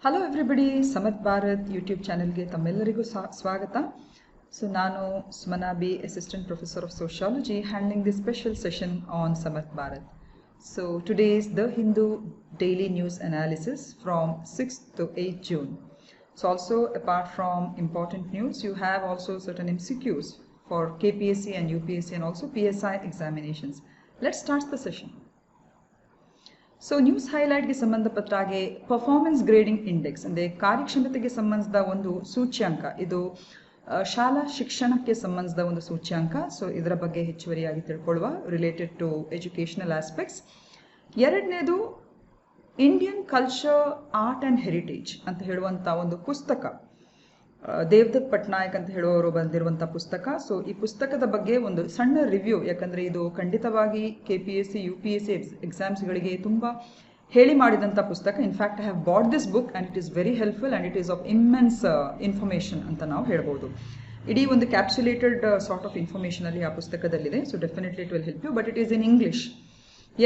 Hello everybody, Samarth Bharat YouTube ಚಾನೆಲ್ಗೆ ತಮ್ಮೆಲ್ಲರಿಗೂ ಸ್ವಾಗತ. ಸೊ ನಾನು Sumana B, assistant professor of sociology, handling the special session on Samarth Bharat. So today is the Hindu daily news analysis from 6th to 8th June. So also apart from important news, you have also certain MCQs for KPSC and UPSC and also PSI examinations. Let's start the session. So news ಹೈಲೈಟ್ಗೆ ಸಂಬಂಧಪಟ್ಟ ಹಾಗೆ performance grading index ಅಂದರೆ ಕಾರ್ಯಕ್ಷಮತೆಗೆ ಸಂಬಂಧಿಸಿದ ಒಂದು ಸೂಚ್ಯಾಂಕ. ಇದು ಶಾಲಾ ಶಿಕ್ಷಣಕ್ಕೆ ಸಂಬಂಧಿಸಿದ ಒಂದು ಸೂಚ್ಯಾಂಕ. ಸೊ ಇದರ ಬಗ್ಗೆ ಹೆಚ್ಚುವರಿಯಾಗಿ ತಿಳ್ಕೊಳ್ಳುವ, ರಿಲೇಟೆಡ್ ಟು ಎಜುಕೇಷನಲ್ ಆಸ್ಪೆಕ್ಟ್ಸ್. ಎರಡನೇದು Indian culture, art and heritage ಅಂತ ಹೇಳುವಂಥ ಒಂದು ಪುಸ್ತಕ, ದೇವದತ್ ಪಟ್ನಾಯಕ್ ಅಂತ ಹೇಳುವವರು ಬಂದಿರುವಂಥ ಪುಸ್ತಕ. ಸೊ ಈ ಪುಸ್ತಕದ ಬಗ್ಗೆ ಒಂದು ಸಣ್ಣ ರಿವ್ಯೂ, ಯಾಕಂದರೆ ಇದು ಖಂಡಿತವಾಗಿ KPSC UPSC ಎಕ್ಸಾಮ್ಸ್ಗಳಿಗೆ ತುಂಬ ಹೇಳಿ ಮಾಡಿದಂಥ ಪುಸ್ತಕ. In fact I have bought this book and it is very helpful and it is of immense information ಅಂತ ನಾವು ಹೇಳ್ಬೋದು. ಇಡೀ ಒಂದು ಕ್ಯಾಪ್ಸುಲೇಟೆಡ್ ಸಾರ್ಟ್ ಆಫ್ ಇನ್ಫಾರ್ಮೇಷನಲ್ಲಿ ಆ ಪುಸ್ತಕದಲ್ಲಿದೆ. So definitely it will help you, but it is in English.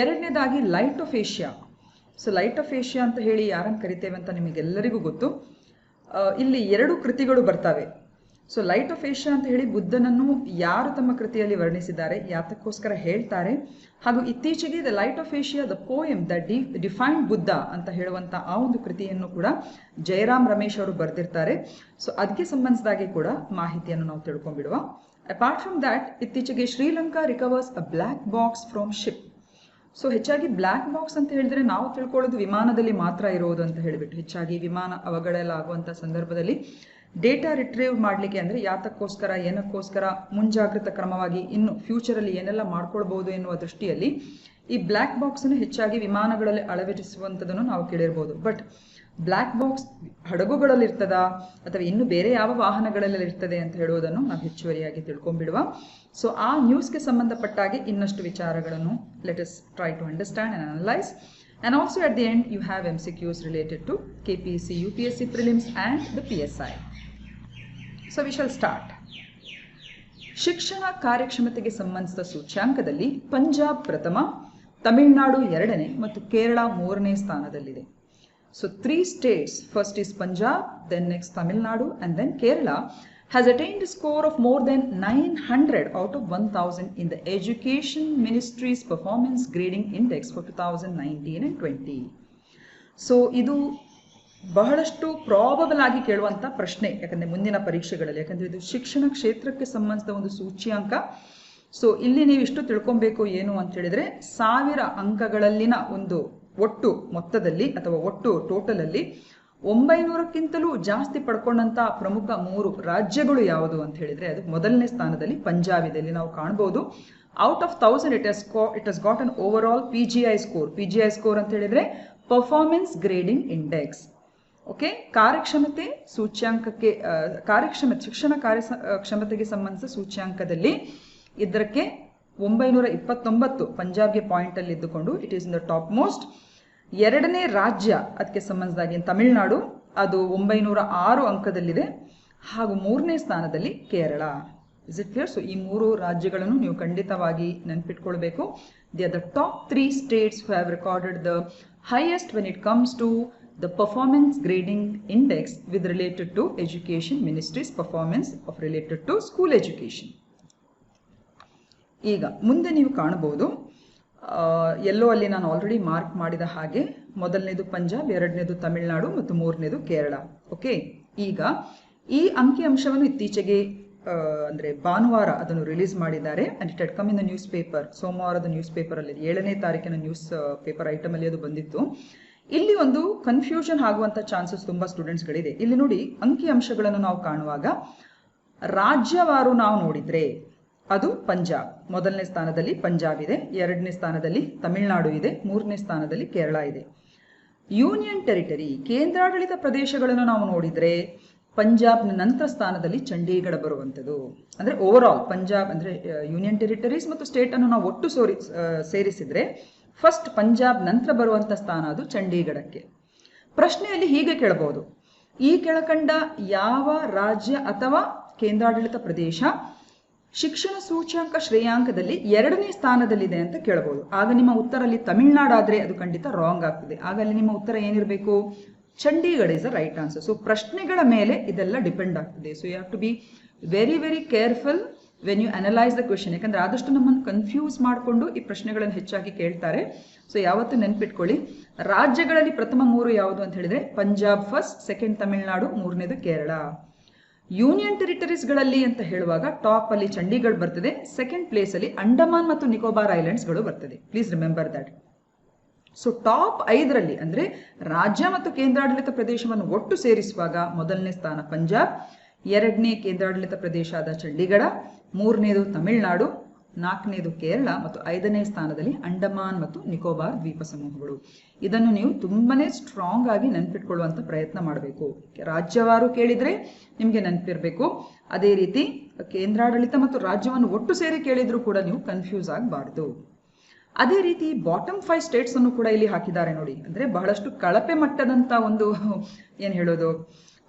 ಎರಡನೇದಾಗಿ light of Asia. So light of Asia ಅಂತ ಹೇಳಿ ಯಾರನ್ನು ಕರಿತೇವೆ ಅಂತ ನಿಮಗೆಲ್ಲರಿಗೂ ಗೊತ್ತು. ಇಲ್ಲಿ ಎರಡು ಕೃತಿಗಳು ಬರ್ತವೆ. ಸೊ ಲೈಟ್ ಆಫ್ ಏಷ್ಯಾ ಅಂತ ಹೇಳಿ ಬುದ್ಧನನ್ನು ಯಾರು ತಮ್ಮ ಕೃತಿಯಲ್ಲಿ ವರ್ಣಿಸಿದ್ದಾರೆ, ಯಾತಕ್ಕೋಸ್ಕರ ಹೇಳ್ತಾರೆ, ಹಾಗೂ ಇತ್ತೀಚೆಗೆ the light of Asia the poem the defined Buddha ಅಂತ ಹೇಳುವಂಥ ಆ ಒಂದು ಕೃತಿಯನ್ನು ಕೂಡ ಜಯರಾಮ್ ರಮೇಶ್ ಅವರು ಬರೆದಿರ್ತಾರೆ. ಸೊ ಅದಕ್ಕೆ ಸಂಬಂಧಿಸಿದಾಗೆ ಕೂಡ ಮಾಹಿತಿಯನ್ನು ನಾವು ತಿಳ್ಕೊಂಡ್ಬಿಡುವ. ಅಪಾರ್ಟ್ ಫ್ರಮ್ ದ್ಯಾಟ್, ಇತ್ತೀಚೆಗೆ Sri Lanka recovers a black box from ship. So ಹೆಚ್ಚಾಗಿ ಬ್ಲ್ಯಾಕ್ ಬಾಕ್ಸ್ ಅಂತ ಹೇಳಿದ್ರೆ ನಾವು ತಿಳ್ಕೊಳ್ಳೋದು ವಿಮಾನದಲ್ಲಿ ಮಾತ್ರ ಇರೋದು ಅಂತ ಹೇಳಿಬಿಟ್ಟು, ಹೆಚ್ಚಾಗಿ ವಿಮಾನ ಅವಘಡಲಾಗುವಂಥ ಸಂದರ್ಭದಲ್ಲಿ ಡೇಟಾ ರಿಟ್ರೀವ್ ಮಾಡಲಿಕ್ಕೆ, ಅಂದರೆ ಯಾತಕ್ಕೋಸ್ಕರ ಏನಕ್ಕೋಸ್ಕರ ಮುಂಜಾಗ್ರತಾ ಕ್ರಮವಾಗಿ ಇನ್ನು ಫ್ಯೂಚರಲ್ಲಿ ಏನೆಲ್ಲ ಮಾಡ್ಕೊಳ್ಬೋದು ಎನ್ನುವ ದೃಷ್ಟಿಯಲ್ಲಿ ಈ ಬ್ಲ್ಯಾಕ್ ಬಾಕ್ಸನ್ನು ಹೆಚ್ಚಾಗಿ ವಿಮಾನಗಳಲ್ಲಿ ಅಳವಡಿಸುವಂಥದ್ದನ್ನು ನಾವು ಕೇಳಿರ್ಬೋದು. ಬಟ್ ಬ್ಲ್ಯಾಕ್ ಬಾಕ್ಸ್ ಹಡಗುಗಳಲ್ಲಿರ್ತದ ಅಥವಾ ಇನ್ನು ಬೇರೆ ಯಾವ ವಾಹನಗಳಲ್ಲಿ ಇರ್ತದೆ ಅಂತ ಹೇಳುವುದನ್ನು ನಾವು ಹೆಚ್ಚುವರಿಯಾಗಿ ತಿಳ್ಕೊಂಡ್ಬಿಡುವ. ಸೊ ಆ ನ್ಯೂಸ್ಗೆ ಸಂಬಂಧಪಟ್ಟಾಗೆ ಇನ್ನಷ್ಟು ವಿಚಾರಗಳನ್ನು let us try to understand and analyse. And also at the end you have MCQs related to KPSC UPSC prelims and the PSI. So we shall start. ಶಿಕ್ಷಣ ಕಾರ್ಯಕ್ಷಮತೆಗೆ ಸಂಬಂಧಿಸಿದ ಸೂಚ್ಯಾಂಕದಲ್ಲಿ ಪಂಜಾಬ್ ಪ್ರಥಮ, ತಮಿಳುನಾಡು ಎರಡನೇ ಮತ್ತು ಕೇರಳ ಮೂರನೇ ಸ್ಥಾನದಲ್ಲಿದೆ. So 3 states, first is Punjab, then next Tamil Nadu, and then Kerala, has attained a score of more than 900 out of 1000 in the Education Ministry's Performance Grading Index for 2019 and 20. So ಇದು ಬಹಳಷ್ಟು probable ಆಗಿ ಕೇಳುವಂಥ ಪ್ರಶ್ನೆ, ಯಾಕಂದರೆ ಮುಂದಿನ ಪರೀಕ್ಷೆಗಳಲ್ಲಿ, ಯಾಕಂದರೆ ಇದು ಶಿಕ್ಷಣ ಕ್ಷೇತ್ರಕ್ಕೆ ಸಂಬಂಧಿಸಿದ ಒಂದು ಸೂಚ್ಯಾಂಕ. ಸೊ ಇಲ್ಲಿ ನೀವು ಇಷ್ಟು ತಿಳ್ಕೊಬೇಕು ಏನು ಅಂತ ಹೇಳಿದರೆ, 1000 ಅಂಕಗಳಲ್ಲಿನ ಒಂದು ಒಟ್ಟು ಮೊತ್ತದಲ್ಲಿ ಅಥವಾ ಒಟ್ಟು ಟೋಟಲಲ್ಲಿ 900ಕ್ಕಿಂತಲೂ ಜಾಸ್ತಿ ಪಡ್ಕೊಂಡಂಥ ಪ್ರಮುಖ 3 ರಾಜ್ಯಗಳು ಯಾವುದು ಅಂತ ಹೇಳಿದರೆ, ಅದು ಮೊದಲನೇ ಸ್ಥಾನದಲ್ಲಿ ಪಂಜಾಬ್ ಇದೆ. ಇಲ್ಲಿ ನಾವು ಕಾಣ್ಬೋದು, out of 1000 it has got an over all PGI score. PGI score ಅಂತ ಹೇಳಿದರೆ ಪರ್ಫಾರ್ಮೆನ್ಸ್ ಗ್ರೇಡಿಂಗ್ ಇಂಡೆಕ್ಸ್. ಓಕೆ, ಕಾರ್ಯಕ್ಷಮತೆ ಸೂಚ್ಯಾಂಕಕ್ಕೆ ಶಿಕ್ಷಣ ಕಾರ್ಯಕ್ಷಮತೆಗೆ ಸಂಬಂಧಿಸಿದ ಸೂಚ್ಯಾಂಕದಲ್ಲಿ ಇದಕ್ಕೆ 929 ಪಂಜಾಬ್ಗೆ ಪಾಯಿಂಟಲ್ಲಿ ಇದ್ದುಕೊಂಡು it is in the top most. ಎರಡನೇ ರಾಜ್ಯ ಅದಕ್ಕೆ ಸಂಬಂಧಿಸಿದಾಗಿ ತಮಿಳುನಾಡು, ಅದು 906 ಅಂಕದಲ್ಲಿದೆ, ಹಾಗೂ ಮೂರನೇ ಸ್ಥಾನದಲ್ಲಿ Kerala. Is it clear? So ಈ 3 ರಾಜ್ಯಗಳನ್ನು ನೀವು ಖಂಡಿತವಾಗಿ ನೆನಪಿಟ್ಕೊಳ್ಬೇಕು. They are the top 3 states who have recorded the highest when it comes to the performance grading index with related to Education Ministry's performance of related to school education. ಈಗ ಮುಂದೆ ನೀವು ಕಾಣಬಹುದು, ಎಲ್ಲೋ ಅಲ್ಲಿ ನಾನು ಆಲ್ರೆಡಿ ಮಾರ್ಕ್ ಮಾಡಿದ ಹಾಗೆ ಮೊದಲನೇದು ಪಂಜಾಬ್, ಎರಡನೇದು ತಮಿಳುನಾಡು ಮತ್ತು ಮೂರನೇದು ಕೇರಳ. ಓಕೆ, ಈಗ ಈ ಅಂಕಿಅಂಶವನ್ನು ಇತ್ತೀಚೆಗೆ ಅಂದರೆ ಭಾನುವಾರ ಅದನ್ನು ರಿಲೀಸ್ ಮಾಡಿದ್ದಾರೆ. And it had come in the news paper. ಸೋಮವಾರದ ನ್ಯೂಸ್ ಪೇಪರಲ್ಲಿ 7ನೇ ತಾರೀಕಿನ ನ್ಯೂಸ್ ಪೇಪರ್ ಐಟಮಲ್ಲಿ ಅದು ಬಂದಿತ್ತು. ಇಲ್ಲಿ ಒಂದು ಕನ್ಫ್ಯೂಷನ್ ಆಗುವಂಥ ಚಾನ್ಸಸ್ ತುಂಬ ಸ್ಟೂಡೆಂಟ್ಸ್ಗಳಿದೆ. ಇಲ್ಲಿ ನೋಡಿ, ಅಂಕಿಅಂಶಗಳನ್ನು ನಾವು ಕಾಣುವಾಗ ರಾಜ್ಯವಾರು ನಾವು ನೋಡಿದರೆ ಅದು ಪಂಜಾಬ್ ಮೊದಲನೇ ಸ್ಥಾನದಲ್ಲಿ ಪಂಜಾಬ್ ಇದೆ, ಎರಡನೇ ಸ್ಥಾನದಲ್ಲಿ ತಮಿಳುನಾಡು ಇದೆ, ಮೂರನೇ ಸ್ಥಾನದಲ್ಲಿ ಕೇರಳ ಇದೆ. ಯೂನಿಯನ್ ಟೆರಿಟರಿ ಕೇಂದ್ರಾಡಳಿತ ಪ್ರದೇಶಗಳನ್ನು ನಾವು ನೋಡಿದರೆ ಪಂಜಾಬ್ನ ನಂತರ ಸ್ಥಾನದಲ್ಲಿ ಚಂಡೀಗಢ ಬರುವಂಥದ್ದು. ಅಂದರೆ ಓವರ್ ಆಲ್ ಪಂಜಾಬ್ ಅಂದರೆ ಯೂನಿಯನ್ ಟೆರಿಟರೀಸ್ ಮತ್ತು ಸ್ಟೇಟನ್ನು ನಾವು ಒಟ್ಟು ಸೇರಿಸಿದರೆ ಫಸ್ಟ್ ಪಂಜಾಬ್ ನಂತರ ಬರುವಂಥ ಸ್ಥಾನ ಅದು ಚಂಡೀಗಢಕ್ಕೆ. ಪ್ರಶ್ನೆಯಲ್ಲಿ ಹೀಗೆ ಕೇಳಬಹುದು, ಈ ಕೆಳಕಂಡ ಯಾವ ರಾಜ್ಯ ಅಥವಾ ಕೇಂದ್ರಾಡಳಿತ ಪ್ರದೇಶ ಶಿಕ್ಷಣ ಸೂಚ್ಯಾಂಕ ಶ್ರೇಯಾಂಕದಲ್ಲಿ 2ನೇ ಸ್ಥಾನದಲ್ಲಿದೆ ಅಂತ ಕೇಳಬಹುದು. ಆಗ ನಿಮ್ಮ ಉತ್ತರ ಅಲ್ಲಿ ತಮಿಳುನಾಡು ಆದರೆ ಅದು ಖಂಡಿತ ರಾಂಗ್ ಆಗ್ತದೆ. ಆಗ ಅಲ್ಲಿ ನಿಮ್ಮ ಉತ್ತರ ಏನಿರಬೇಕು? Chandigarh is the right answer. So ಪ್ರಶ್ನೆಗಳ ಮೇಲೆ ಇದೆಲ್ಲ ಡಿಪೆಂಡ್ ಆಗ್ತದೆ. So you have to be very very careful when you analyse the question. ಯಾಕಂದ್ರೆ ಆದಷ್ಟು ನಮ್ಮನ್ನು ಕನ್ಫ್ಯೂಸ್ ಮಾಡಿಕೊಂಡು ಈ ಪ್ರಶ್ನೆಗಳನ್ನು ಹೆಚ್ಚಾಗಿ ಕೇಳ್ತಾರೆ. ಸೊ ಯಾವತ್ತು ನೆನ್ಪಿಟ್ಕೊಳ್ಳಿ, ರಾಜ್ಯಗಳಲ್ಲಿ ಪ್ರಥಮ 3 ಯಾವುದು ಅಂತ ಹೇಳಿದ್ರೆ ಪಂಜಾಬ್ ಫಸ್ಟ್, ಸೆಕೆಂಡ್ ತಮಿಳುನಾಡು, 3ನೇದು ಕೇರಳ. ಯೂನಿಯನ್ ಟೆರಿಟರೀಸ್ಗಳಲ್ಲಿ ಅಂತ ಹೇಳುವಾಗ ಟಾಪ್ ಅಲ್ಲಿ ಚಂಡೀಗಢ ಬರ್ತದೆ, ಸೆಕೆಂಡ್ ಪ್ಲೇಸ್ ಅಲ್ಲಿ ಅಂಡಮಾನ್ ಮತ್ತು ನಿಕೋಬಾರ್ ಐಲ್ಯಾಂಡ್ಸ್ಗಳು ಬರ್ತದೆ. Please remember that. So top 5ರಲ್ಲಿ ಅಂದ್ರೆ ರಾಜ್ಯ ಮತ್ತು ಕೇಂದ್ರಾಡಳಿತ ಪ್ರದೇಶವನ್ನು ಒಟ್ಟು ಸೇರಿಸುವಾಗ ಮೊದಲನೇ ಸ್ಥಾನ ಪಂಜಾಬ್, 2ನೇ ಕೇಂದ್ರಾಡಳಿತ ಪ್ರದೇಶ ಆದ ಚಂಡೀಗಢ, 3ನೇದು ತಮಿಳುನಾಡು, 4ನೇದು ಕೇರಳ ಮತ್ತು 5ನೇ ಸ್ಥಾನದಲ್ಲಿ ಅಂಡಮಾನ್ ಮತ್ತು ನಿಕೋಬಾರ್ ದ್ವೀಪ ಸಮೂಹಗಳು. ಇದನ್ನು ನೀವು ತುಂಬಾನೇ ಸ್ಟ್ರಾಂಗ್ ಆಗಿ ನೆನಪಿಟ್ಕೊಳ್ಳುವಂತ ಪ್ರಯತ್ನ ಮಾಡಬೇಕು. ರಾಜ್ಯವಾರು ಕೇಳಿದ್ರೆ ನಿಮಗೆ ನೆನಪಿರ್ಬೇಕು. ಅದೇ ರೀತಿ ಕೇಂದ್ರಾಡಳಿತ ಮತ್ತು ರಾಜ್ಯವನ್ನು ಒಟ್ಟು ಸೇರಿ ಕೇಳಿದ್ರು ಕೂಡ ನೀವು ಕನ್ಫ್ಯೂಸ್ ಆಗಬಾರ್ದು. ಅದೇ ರೀತಿ ಬಾಟಮ್ 5 ಸ್ಟೇಟ್ಸ್ ಅನ್ನು ಕೂಡ ಇಲ್ಲಿ ಹಾಕಿದ್ದಾರೆ ನೋಡಿ. ಅಂದ್ರೆ ಬಹಳಷ್ಟು ಕಳಪೆ ಮಟ್ಟದಂತ ಒಂದು ಏನ್ ಹೇಳೋದು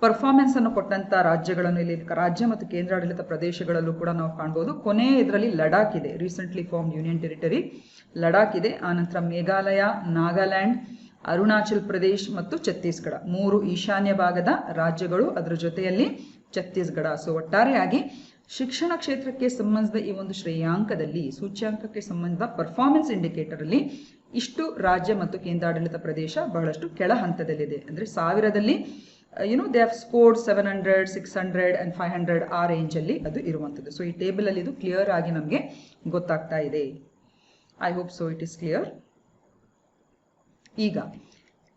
ಪರ್ಫಾರ್ಮೆನ್ಸ್ ಅನ್ನು ಕೊಟ್ಟಂತ ರಾಜ್ಯಗಳನ್ನು ಇಲ್ಲಿ ರಾಜ್ಯ ಮತ್ತು ಕೇಂದ್ರಾಡಳಿತ ಪ್ರದೇಶಗಳಲ್ಲೂ ಕೂಡ ನಾವು ಕಾಣಬಹುದು. ಕೊನೆ ಇದರಲ್ಲಿ ಲಡಾಖ್ ಇದೆ, recently form union territory Ladakh ಇದೆ. ಆನಂತರ ಮೇಘಾಲಯ, ನಾಗಾಲ್ಯಾಂಡ್, ಅರುಣಾಚಲ್ ಪ್ರದೇಶ್ ಮತ್ತು ಛತ್ತೀಸ್ಗಢ 3 ಈಶಾನ್ಯ ಭಾಗದ ರಾಜ್ಯಗಳು, ಅದರ ಜೊತೆಯಲ್ಲಿ ಛತ್ತೀಸ್ಗಢ. ಸೊ ಒಟ್ಟಾರೆಯಾಗಿ ಶಿಕ್ಷಣ ಕ್ಷೇತ್ರಕ್ಕೆ ಸಂಬಂಧಿಸಿದ ಈ ಒಂದು ಶ್ರೇಯಾಂಕದಲ್ಲಿ, ಸೂಚ್ಯಾಂಕಕ್ಕೆ ಸಂಬಂಧಿಸಿದ ಪರ್ಫಾರ್ಮೆನ್ಸ್ ಇಂಡಿಕೇಟರ್ ಅಲ್ಲಿ ಇಷ್ಟು ರಾಜ್ಯ ಮತ್ತು ಕೇಂದ್ರಾಡಳಿತ ಪ್ರದೇಶ ಬಹಳಷ್ಟು ಕೆಳ ಹಂತದಲ್ಲಿದೆ. ಅಂದ್ರೆ 1000ದಲ್ಲಿ they have scored 700, 600 and 500 ಆ ರೇಂಜ್ ಅಲ್ಲಿ ಅದು ಇರುವಂಥದ್ದು. ಸೊ ಈ ಟೇಬಲ್ ಅಲ್ಲಿ ಇದು ಕ್ಲಿಯರ್ ಆಗಿ ನಮಗೆ ಗೊತ್ತಾಗ್ತಾ ಇದೆ. I hope so it is clear. ಈಗ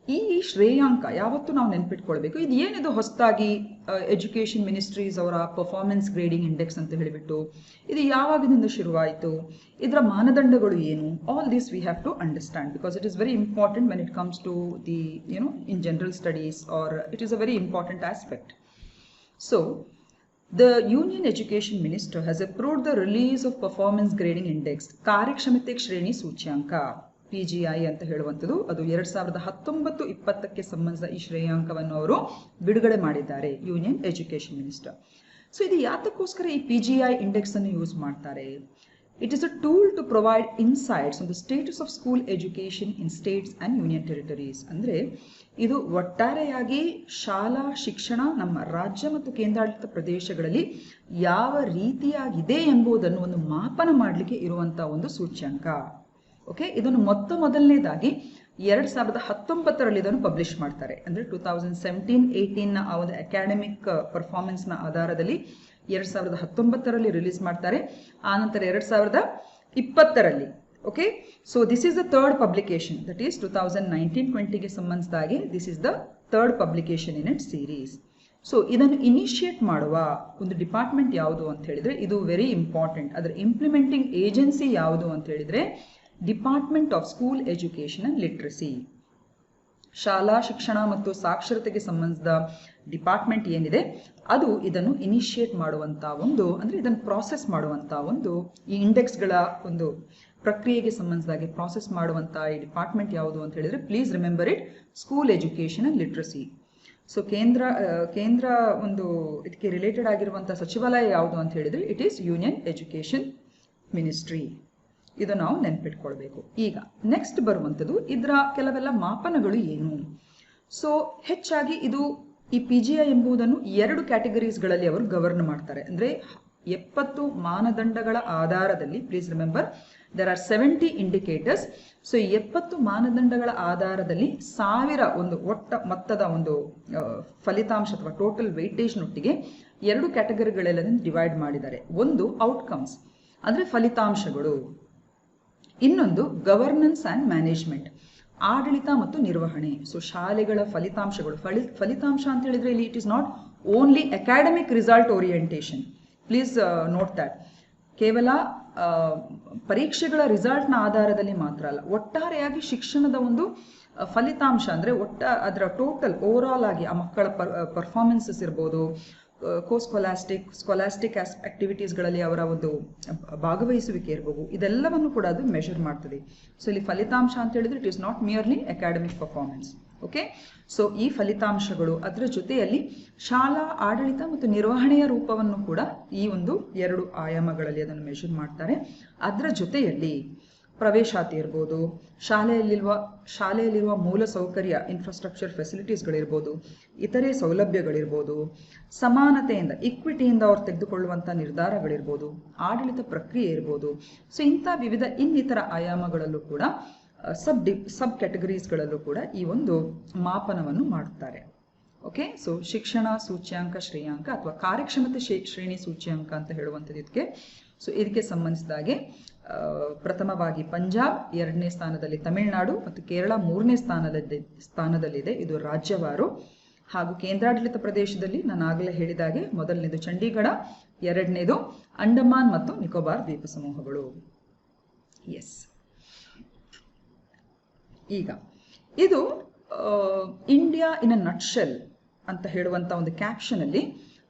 ಈ ಶ್ರೇಯಾಂಕ ಯಾವತ್ತು ನಾವು ನೆನ್ಪಿಟ್ಕೊಳ್ಬೇಕು. ಇದು ಏನಿದು ಹೊಸದಾಗಿ ಎಜುಕೇಶನ್ ಮಿನಿಸ್ಟ್ರೀಸ್ ಅವರ ಪರ್ಫಾರ್ಮೆನ್ಸ್ ಗ್ರೇಡಿಂಗ್ ಇಂಡೆಕ್ಸ್ ಅಂತ ಹೇಳಿಬಿಟ್ಟು ಇದು ಯಾವಾಗದಿಂದ ಶುರುವಾಯಿತು, ಇದರ ಮಾನದಂಡಗಳು ಏನು, all this we have to understand because it is very important when it comes to the in general studies or it is a very important aspect. So the Union Education Minister has approved the release of Performance Grading Index, ಕಾರ್ಯಕ್ಷಮತೆ ಶ್ರೇಣಿ ಸೂಚ್ಯಾಂಕ PGI ಅಂತ ಹೇಳುವಂಥದ್ದು. ಅದು 2019-20ಕ್ಕೆ ಸಂಬಂಧಿಸಿದ ಈ ಶ್ರೇಯಾಂಕವನ್ನು ಅವರು ಬಿಡುಗಡೆ ಮಾಡಿದ್ದಾರೆ, ಯೂನಿಯನ್ ಎಜುಕೇಶನ್ ಮಿನಿಸ್ಟರ್. ಸೊ ಇದು ಯಾತಕ್ಕೋಸ್ಕರ ಈ PGI ಇಂಡೆಕ್ಸ್ ಅನ್ನು ಯೂಸ್ ಮಾಡ್ತಾರೆ? It is a tool to provide insights on the status of school education in states and union territories. ಅಂದ್ರೆ ಇದು ಒಟ್ಟಾರೆಯಾಗಿ ಶಾಲಾ ಶಿಕ್ಷಣ ನಮ್ಮ ರಾಜ್ಯ ಮತ್ತು ಕೇಂದ್ರಾಡಳಿತ ಪ್ರದೇಶಗಳಲ್ಲಿ ಯಾವ ರೀತಿಯಾಗಿದೆ ಎಂಬುದನ್ನು ಒಂದು ಮಾಪನ ಮಾಡಲಿಕ್ಕೆ ಇರುವಂತಹ ಒಂದು ಸೂಚ್ಯಾಂಕ. ಓಕೆ, ಇದನ್ನು ಮೊದಲನೇದಾಗಿ 2019ರಲ್ಲಿ ಇದನ್ನು ಪಬ್ಲಿಷ್ ಮಾಡ್ತಾರೆ. ಅಂದ್ರೆ 2017-18ನ ಆ ಒಂದು ಅಕಾಡೆಮಿಕ್ ಪರ್ಫಾರ್ಮೆನ್ಸ್ ನ ಆಧಾರದಲ್ಲಿ 2019ರಲ್ಲಿ ರಿಲೀಸ್ ಮಾಡ್ತಾರೆ. ಆನಂತರ 2020ರಲ್ಲಿ. Okay, so this is the third publication, that is 2019-20ಗೆ ಸಂಬಂಧಿಸಿದಾಗೆ this is the third publication in it series. So ಇದನ್ನು ಇನಿಷಿಯೇಟ್ ಮಾಡುವ ಒಂದು ಡಿಪಾರ್ಟ್ಮೆಂಟ್ ಯಾವುದು ಅಂತ ಹೇಳಿದ್ರೆ ಇದು ವೆರಿ ಇಂಪಾರ್ಟೆಂಟ್. ಅದರ ಇಂಪ್ಲಿಮೆಂಟಿಂಗ್ ಏಜೆನ್ಸಿ ಯಾವುದು ಅಂತ ಹೇಳಿದ್ರೆ department of school education and literacy. ಶಾಲಾ ಶಿಕ್ಷಣ ಮತ್ತು ಸಾಕ್ಷರತೆಗೆ ಸಂಬಂಧಿಸಿದ ಡಿಪಾರ್ಟ್ಮೆಂಟ್ ಏನಿದೆ ಅದು ಇದನ್ನು ಇನಿಷಿಯೇಟ್ ಮಾಡುವಂತ ಒಂದು, ಅಂದ್ರೆ ಇದನ್ನು ಪ್ರಾಸೆಸ್ ಮಾಡುವಂತ ಒಂದು, ಈ ಇಂಡೆಕ್ಸ್ಗಳ ಒಂದು ಪ್ರಕ್ರಿಯೆಗೆ ಸಂಬಂಧಿಸಿದಾಗೆ ಪ್ರಾಸೆಸ್ ಮಾಡುವಂತ ಈ ಡಿಪಾರ್ಟ್ಮೆಂಟ್ ಯಾವುದು ಅಂತ ಹೇಳಿದ್ರೆ please remember it, school education and literacy. So ಕೇಂದ್ರ ಒಂದು ಇದಕ್ಕೆ ರಿಲೇಟೆಡ್ ಆಗಿರುವಂತಹ ಸಚಿವಾಲಯ ಯಾವುದು ಅಂತ ಹೇಳಿದ್ರೆ it is union education ministry. ಇದು ನಾವು ನೆನ್ಪಿಟ್ಕೊಳ್ಬೇಕು. ಈಗ ನೆಕ್ಸ್ಟ್ ಬರುವಂಥದ್ದು ಇದರ ಕೆಲವೆಲ್ಲ ಮಾಪನಗಳು ಏನು. ಸೊ ಹೆಚ್ಚಾಗಿ ಇದು ಈ PGI ಎಂಬುದನ್ನು 2 ಕ್ಯಾಟಗರೀಸ್ಗಳಲ್ಲಿ ಅವರು ಗವರ್ನ್ ಮಾಡ್ತಾರೆ. ಅಂದ್ರೆ 70 ಮಾನದಂಡಗಳ ಆಧಾರದಲ್ಲಿ, please remember there are 70 indicators. So 70 ಮಾನದಂಡಗಳ ಆಧಾರದಲ್ಲಿ 1000 ಒಂದು ಒಟ್ಟ ಮೊತ್ತದ ಒಂದು ಫಲಿತಾಂಶ ಅಥವಾ ಟೋಟಲ್ ವೆಯ್ಟೇಜ್ನೊಟ್ಟಿಗೆ 2 ಕ್ಯಾಟಗರಿಗಳೆಲ್ಲ ಡಿವೈಡ್ ಮಾಡಿದ್ದಾರೆ. ಒಂದು ಔಟ್ಕಮ್ಸ್ ಅಂದ್ರೆ ಫಲಿತಾಂಶಗಳು, ಇನ್ನೊಂದು ಗವರ್ನೆನ್ಸ್ ಅಂಡ್ ಮ್ಯಾನೇಜ್ಮೆಂಟ್, ಆಡಳಿತ ಮತ್ತು ನಿರ್ವಹಣೆ. ಸೊ ಶಾಲೆಗಳ ಫಲಿತಾಂಶಗಳು, ಫಲಿತಾಂಶ ಅಂತ ಹೇಳಿದ್ರೆ ಇಲ್ಲಿ it is not only academic result orientation, please note that. ಕೇವಲ ಪರೀಕ್ಷೆಗಳ ರಿಸಲ್ಟ್ನ ಆಧಾರದಲ್ಲಿ ಮಾತ್ರ ಅಲ್ಲ, ಒಟ್ಟಾರೆಯಾಗಿ ಶಿಕ್ಷಣದ ಒಂದು ಫಲಿತಾಂಶ ಅಂದ್ರೆ ಅದರ ಟೋಟಲ್ ಓವರ್ ಆಲ್ ಆಗಿ ಆ ಮಕ್ಕಳ ಪರ್ಫಾರ್ಮೆನ್ಸಸ್ ಇರ್ಬೋದು, ಸ್ಕೊಲಾಸ್ಟಿಕ್ ಆಕ್ಟಿವಿಟೀಸ್ಗಳಲ್ಲಿ ಅವರ ಒಂದು ಭಾಗವಹಿಸುವಿಕೆ ಇರಬಹುದು, ಇದೆಲ್ಲವನ್ನು ಕೂಡ ಅದು ಮೆಷರ್ ಮಾಡ್ತದೆ. ಸೊ ಇಲ್ಲಿ ಫಲಿತಾಂಶ ಅಂತ ಹೇಳಿದ್ರೆ it is not merely academic performance. Okay, so ಈ ಫಲಿತಾಂಶಗಳು ಅದರ ಜೊತೆಯಲ್ಲಿ ಶಾಲಾ ಆಡಳಿತ ಮತ್ತು ನಿರ್ವಹಣೆಯ ರೂಪವನ್ನು ಕೂಡ ಈ ಒಂದು 2 ಆಯಾಮಗಳಲ್ಲಿ ಅದನ್ನು ಮೆಷರ್ ಮಾಡ್ತಾರೆ. ಅದರ ಜೊತೆಯಲ್ಲಿ ಪ್ರವೇಶಾತಿ ಇರ್ಬೋದು, ಶಾಲೆಯಲ್ಲಿರುವ ಮೂಲ ಸೌಕರ್ಯ ಇನ್ಫ್ರಾಸ್ಟ್ರಕ್ಚರ್ ಫೆಸಿಲಿಟೀಸ್ಗಳಿರ್ಬೋದು, ಇತರೆ ಸೌಲಭ್ಯಗಳಿರ್ಬೋದು, ಸಮಾನತೆಯಿಂದ ಇಕ್ವಿಟಿಯಿಂದ ಅವ್ರು ತೆಗೆದುಕೊಳ್ಳುವಂಥ ನಿರ್ಧಾರಗಳಿರ್ಬೋದು, ಆಡಳಿತ ಪ್ರಕ್ರಿಯೆ ಇರ್ಬೋದು. ಸೊ ಇಂಥ ವಿವಿಧ ಇನ್ನಿತರ ಆಯಾಮಗಳಲ್ಲೂ ಕೂಡ ಸಬ್ ಕ್ಯಾಟಗರೀಸ್ಗಳಲ್ಲೂ ಕೂಡ ಈ ಒಂದು ಮಾಪನವನ್ನು ಮಾಡುತ್ತಾರೆ. ಓಕೆ, ಸೊ ಶಿಕ್ಷಣ ಸೂಚ್ಯಾಂಕ ಶ್ರೇಯಾಂಕ ಅಥವಾ ಕಾರ್ಯಕ್ಷಮತೆ ಶ್ರೇಣಿ ಸೂಚ್ಯಾಂಕ ಅಂತ ಹೇಳುವಂಥದ್ದು ಇದಕ್ಕೆ. ಸೊ ಇದಕ್ಕೆ ಸಂಬಂಧಿಸಿದಾಗೆ ಪ್ರಥಮವಾಗಿ ಪಂಜಾಬ್, 2ನೇ ಸ್ಥಾನದಲ್ಲಿ ತಮಿಳುನಾಡು ಮತ್ತು ಕೇರಳ 3ನೇ ಸ್ಥಾನದಲ್ಲಿದೆ. ಇದು ರಾಜ್ಯವಾರು. ಹಾಗೂ ಕೇಂದ್ರಾಡಳಿತ ಪ್ರದೇಶದಲ್ಲಿ ನಾನು ಆಗಲೇ ಹೇಳಿದಾಗೆ ಮೊದಲನೇದು ಚಂಡೀಗಢ, 2ನೇದು ಅಂಡಮಾನ್ ಮತ್ತು ನಿಕೋಬಾರ್ ದ್ವೀಪ ಸಮೂಹಗಳು. ಎಸ್, ಈಗ ಇದು ಇಂಡಿಯಾ ಇನ್ ಅ ನಟ್ಶೆಲ್ ಅಂತ ಹೇಳುವಂಥ ಒಂದು ಕ್ಯಾಪ್ಷನ್ ಅಲ್ಲಿ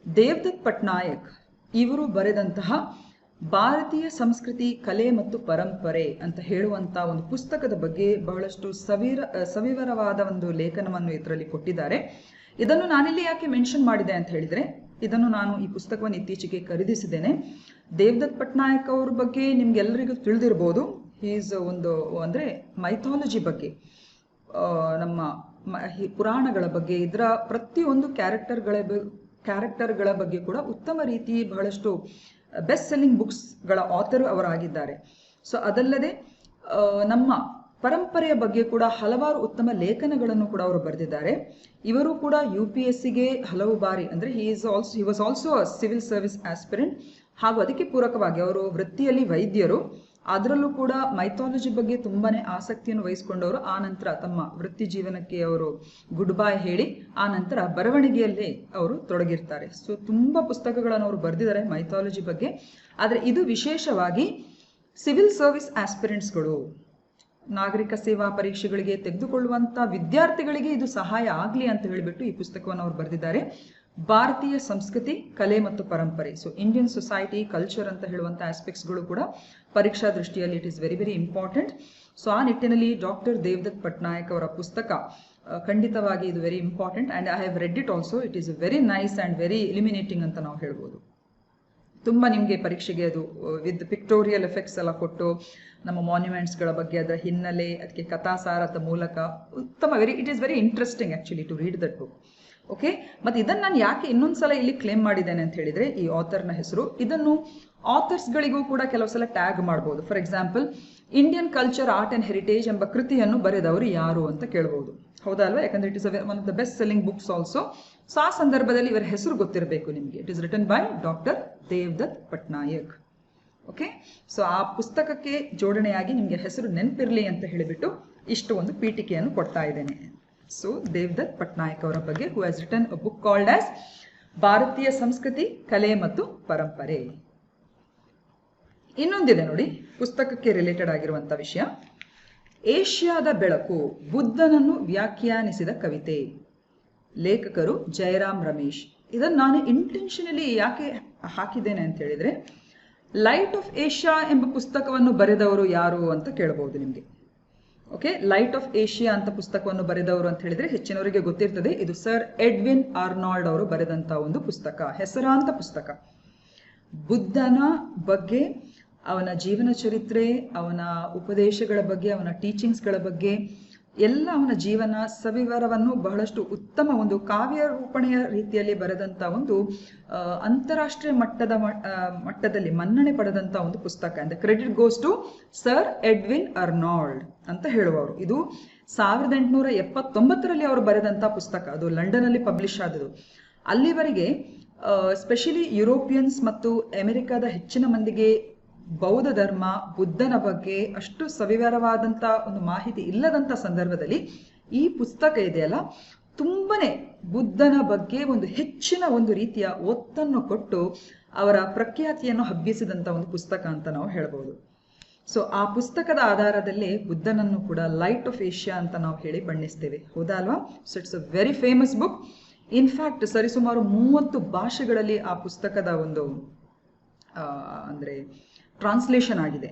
ದೇವದತ್ ಪಟ್ನಾಯಕ್ ಇವರು ಬರೆದಂತಹ ಭಾರತೀಯ ಸಂಸ್ಕೃತಿ, ಕಲೆ ಮತ್ತು ಪರಂಪರೆ ಅಂತ ಹೇಳುವಂತ ಒಂದು ಪುಸ್ತಕದ ಬಗ್ಗೆ ಬಹಳಷ್ಟು ಸವಿವರವಾದ ಒಂದು ಲೇಖನವನ್ನು ಇದರಲ್ಲಿ ಕೊಟ್ಟಿದ್ದಾರೆ. ಇದನ್ನು ನಾನಿಲ್ಲಿ ಯಾಕೆ ಮೆನ್ಷನ್ ಮಾಡಿದೆ ಅಂತ ಹೇಳಿದ್ರೆ, ಇದನ್ನು ನಾನು ಈ ಪುಸ್ತಕವನ್ನು ಇತ್ತೀಚೆಗೆ ಖರೀದಿಸಿದ್ದೇನೆ. ದೇವದತ್ ಪಟ್ನಾಯಕ್ ಅವ್ರ ಬಗ್ಗೆ ನಿಮ್ಗೆಲ್ಲರಿಗೂ ತಿಳಿದಿರ್ಬೋದು. ಈಸ್ ಒಂದು ಅಂದ್ರೆ ಮೈಥಾಲಜಿ ಬಗ್ಗೆ, ನಮ್ಮ ಪುರಾಣಗಳ ಬಗ್ಗೆ, ಇದರ ಪ್ರತಿಯೊಂದು ಕ್ಯಾರೆಕ್ಟರ್ಗಳ ಬಗ್ಗೆ ಕೂಡ ಉತ್ತಮ ರೀತಿ ಬಹಳಷ್ಟು ಬೆಸ್ಟ್ ಸೆಲ್ಲಿಂಗ್ ಬುಕ್ಸ್ಗಳ ಆಥರ್ ಅವರಾಗಿದ್ದಾರೆ. ಸೊ ಅದಲ್ಲದೆ ನಮ್ಮ ಪರಂಪರೆಯ ಬಗ್ಗೆ ಕೂಡ ಹಲವಾರು ಉತ್ತಮ ಲೇಖನಗಳನ್ನು ಕೂಡ ಅವರು ಬರೆದಿದ್ದಾರೆ. ಇವರು ಕೂಡ UPSCಗೆ ಹಲವು ಬಾರಿ ಅಂದ್ರೆ he was also civil service aspirant. ಹಾಗೂ ಅದಕ್ಕೆ ಪೂರಕವಾಗಿ ಅವರು ವೃತ್ತಿಯಲ್ಲಿ ವೈದ್ಯರು, ಅದರಲ್ಲೂ ಕೂಡ ಮೈಥಾಲಜಿ ಬಗ್ಗೆ ತುಂಬಾನೇ ಆಸಕ್ತಿಯನ್ನು ವಹಿಸಿಕೊಂಡವರು. ಆ ನಂತರ ತಮ್ಮ ವೃತ್ತಿ ಜೀವನಕ್ಕೆ ಅವರು ಗುಡ್ ಬೈ ಹೇಳಿ ಆ ನಂತರ ಬರವಣಿಗೆಯಲ್ಲೇ ಅವರು ತೊಡಗಿರ್ತಾರೆ. ಸೊ ತುಂಬಾ ಪುಸ್ತಕಗಳನ್ನು ಅವರು ಬರೆದಿದ್ದಾರೆ ಮೈಥಾಲಜಿ ಬಗ್ಗೆ. ಆದರೆ ಇದು ವಿಶೇಷವಾಗಿ ಸಿವಿಲ್ ಸರ್ವಿಸ್ ಆಸ್ಪಿರೆಂಟ್ಸ್ಗಳು, ನಾಗರಿಕ ಸೇವಾ ಪರೀಕ್ಷೆಗಳಿಗೆ ತೆಗೆದುಕೊಳ್ಳುವಂತ ವಿದ್ಯಾರ್ಥಿಗಳಿಗೆ ಇದು ಸಹಾಯ ಆಗಲಿ ಅಂತ ಹೇಳಿಬಿಟ್ಟು ಈ ಪುಸ್ತಕವನ್ನು ಅವರು ಬರೆದಿದ್ದಾರೆ. ಭಾರತೀಯ ಸಂಸ್ಕೃತಿ, ಕಲೆ ಮತ್ತು ಪರಂಪರೆ. ಸೊ ಇಂಡಿಯನ್ ಸೊಸೈಟಿ, ಕಲ್ಚರ್ ಅಂತ ಹೇಳುವಂಥ ಆಸ್ಪೆಕ್ಟ್ಸ್ಗಳು ಕೂಡ ಪರೀಕ್ಷಾ ದೃಷ್ಟಿಯಲ್ಲಿ it is very very important. So ಆ ನಿಟ್ಟಿನಲ್ಲಿ ಡಾಕ್ಟರ್ ದೇವದತ್ ಪಟ್ನಾಯಕ್ ಅವರ ಪುಸ್ತಕ ಖಂಡಿತವಾಗಿ ಇದು very important. And I have read it also. It is very nice and very eliminating ಅಂತ ನಾವು ಹೇಳ್ಬೋದು. ತುಂಬ ನಿಮಗೆ ಪರೀಕ್ಷೆಗೆ ಅದು ವಿತ್ ಪಿಕ್ಟೋರಿಯಲ್ ಎಫೆಕ್ಟ್ಸ್ ಎಲ್ಲ ಕೊಟ್ಟು ನಮ್ಮ ಮಾನ್ಯುಮೆಂಟ್ಸ್ಗಳ ಬಗ್ಗೆ, ಅದರ ಹಿನ್ನೆಲೆ, ಅದಕ್ಕೆ ಕಥಾಸಾರದ ಮೂಲಕ ಉತ್ತಮ it is very interesting actually to read that book. Okay, ಮತ್ತೆ ಇದನ್ನು ನಾನು ಯಾಕೆ ಇನ್ನೊಂದ್ಸಲ ಇಲ್ಲಿ ಕ್ಲೇಮ್ ಮಾಡಿದ್ದೇನೆ ಅಂತ ಹೇಳಿದ್ರೆ, ಈ ಆಥರ್ನ ಹೆಸರು, ಇದನ್ನು ಆಥರ್ಸ್ಗಳಿಗೂ ಕೂಡ ಕೆಲವು ಸಲ ಟ್ಯಾಗ್ ಮಾಡ್ಬೋದು. For example, Indian culture, art and heritage ಎಂಬ ಕೃತಿಯನ್ನು ಬರೆದವರು ಯಾರು ಅಂತ ಕೇಳ್ಬೋದು. ಹೌದಾ ಅಲ್ವಾ? ಯಾಕಂದ್ರೆ it is one of the best selling books also. So ಆ ಸಂದರ್ಭದಲ್ಲಿ ಇವರ ಹೆಸರು ಗೊತ್ತಿರಬೇಕು ನಿಮಗೆ. It is written by doctor Devdutt Patnaik. Okay, so ಆ ಪುಸ್ತಕಕ್ಕೆ ಜೋಡಣೆಯಾಗಿ ನಿಮಗೆ ಹೆಸರು ನೆನಪಿರಲಿ ಅಂತ ಹೇಳಿಬಿಟ್ಟು ಇಷ್ಟು ಒಂದು ಪೀಠಿಕೆಯನ್ನು ಕೊಡ್ತಾ ಇದ್ದೇನೆ. ಸೊ ದೇವದತ್ ಪಟ್ನಾಯಕ್ ಅವರ ಬಗ್ಗೆ, who has written a book called as ಭಾರತೀಯ ಸಂಸ್ಕೃತಿ, ಕಲೆ ಮತ್ತು ಪರಂಪರೆ. ಇನ್ನೊಂದಿದೆ ನೋಡಿ ಪುಸ್ತಕಕ್ಕೆ ರಿಲೇಟೆಡ್ ಆಗಿರುವಂತ ವಿಷಯ. ಏಷ್ಯಾದ ಬೆಳಕು, ಬುದ್ಧನನ್ನು ವ್ಯಾಖ್ಯಾನಿಸಿದ ಕವಿತೆ. ಲೇಖಕರು ಜಯರಾಮ್ ರಮೇಶ್. ಇದನ್ನು ನಾನು ಇಂಟೆನ್ಷನಲಿ ಯಾಕೆ ಹಾಕಿದ್ದೇನೆ ಅಂತ ಹೇಳಿದ್ರೆ, ಲೈಟ್ ಆಫ್ ಏಷ್ಯಾ ಎಂಬ ಪುಸ್ತಕವನ್ನು ಬರೆದವರು ಯಾರು ಅಂತ ಕೇಳಬಹುದು ನಿಮಗೆ. ಓಕೆ, ಲೈಟ್ ಆಫ್ ಏಷ್ಯಾ ಅಂತ ಪುಸ್ತಕವನ್ನು ಬರೆದವರು ಅಂತ ಹೇಳಿದ್ರೆ ಹೆಚ್ಚಿನವರಿಗೆ ಗೊತ್ತಿರ್ತದೆ. ಇದು ಸರ್ ಎಡ್ವಿನ್ ಆರ್ನಾಲ್ಡ್ ಅವರು ಬರೆದಂತ ಒಂದು ಪುಸ್ತಕ, ಹೆಸರಾಂತ ಪುಸ್ತಕ. ಬುದ್ಧನ ಬಗ್ಗೆ, ಅವನ ಜೀವನ ಚರಿತ್ರೆ, ಅವನ ಉಪದೇಶಗಳ ಬಗ್ಗೆ, ಅವನ ಟೀಚಿಂಗ್ಸ್ಗಳ ಬಗ್ಗೆ ಎಲ್ಲ, ಅವನ ಜೀವನ ಸವಿವರವನ್ನು ಬಹಳಷ್ಟು ಉತ್ತಮ ಒಂದು ಕಾವ್ಯ ರೂಪಣೆಯ ರೀತಿಯಲ್ಲಿ ಬರೆದಂತ ಒಂದು ಅಂತಾರಾಷ್ಟ್ರೀಯ ಮಟ್ಟದಲ್ಲಿ ಮನ್ನಣೆ ಪಡೆದಂತ ಒಂದು ಪುಸ್ತಕ. And the credit goes to sir Edwin Arnold ಅಂತ ಹೇಳುವವರು. ಇದು 1879ರಲ್ಲಿ ಅವರು ಬರೆದಂತ ಪುಸ್ತಕ. ಅದು ಲಂಡನ್ ಅಲ್ಲಿ ಪಬ್ಲಿಷ್ ಆದದು. ಅಲ್ಲಿವರೆಗೆ ಸ್ಪೆಷಲಿ ಯುರೋಪಿಯನ್ಸ್ ಮತ್ತು ಅಮೆರಿಕದ ಹೆಚ್ಚಿನ ಮಂದಿಗೆ ಬೌದ್ಧ ಧರ್ಮ, ಬುದ್ಧನ ಬಗ್ಗೆ ಅಷ್ಟು ಸವಿವರವಾದಂಥ ಒಂದು ಮಾಹಿತಿ ಇಲ್ಲದಂಥ ಸಂದರ್ಭದಲ್ಲಿ ಈ ಪುಸ್ತಕ ಇದೆಯಲ್ಲ, ತುಂಬನೇ ಬುದ್ಧನ ಬಗ್ಗೆ ಒಂದು ಹೆಚ್ಚಿನ ಒಂದು ರೀತಿಯ ಒತ್ತನ್ನು ಕೊಟ್ಟು ಅವರ ಪ್ರಖ್ಯಾತಿಯನ್ನು ಹಬ್ಬಿಸಿದಂಥ ಒಂದು ಪುಸ್ತಕ ಅಂತ ನಾವು ಹೇಳ್ಬೋದು. ಸೊ ಆ ಪುಸ್ತಕದ ಆಧಾರದಲ್ಲೇ ಬುದ್ಧನನ್ನು ಕೂಡ ಲೈಟ್ ಆಫ್ ಏಷ್ಯಾ ಅಂತ ನಾವು ಹೇಳಿ ಬಣ್ಣಿಸ್ತೇವೆ. ಹೌದಾ ಅಲ್ವಾ? So it's a very famous book. In fact ಸರಿಸುಮಾರು 30 ಭಾಷೆಗಳಲ್ಲಿ ಆ ಪುಸ್ತಕದ ಒಂದು ಅಂದರೆ ಟ್ರಾನ್ಸ್ಲೇಷನ್ ಆಗಿದೆ.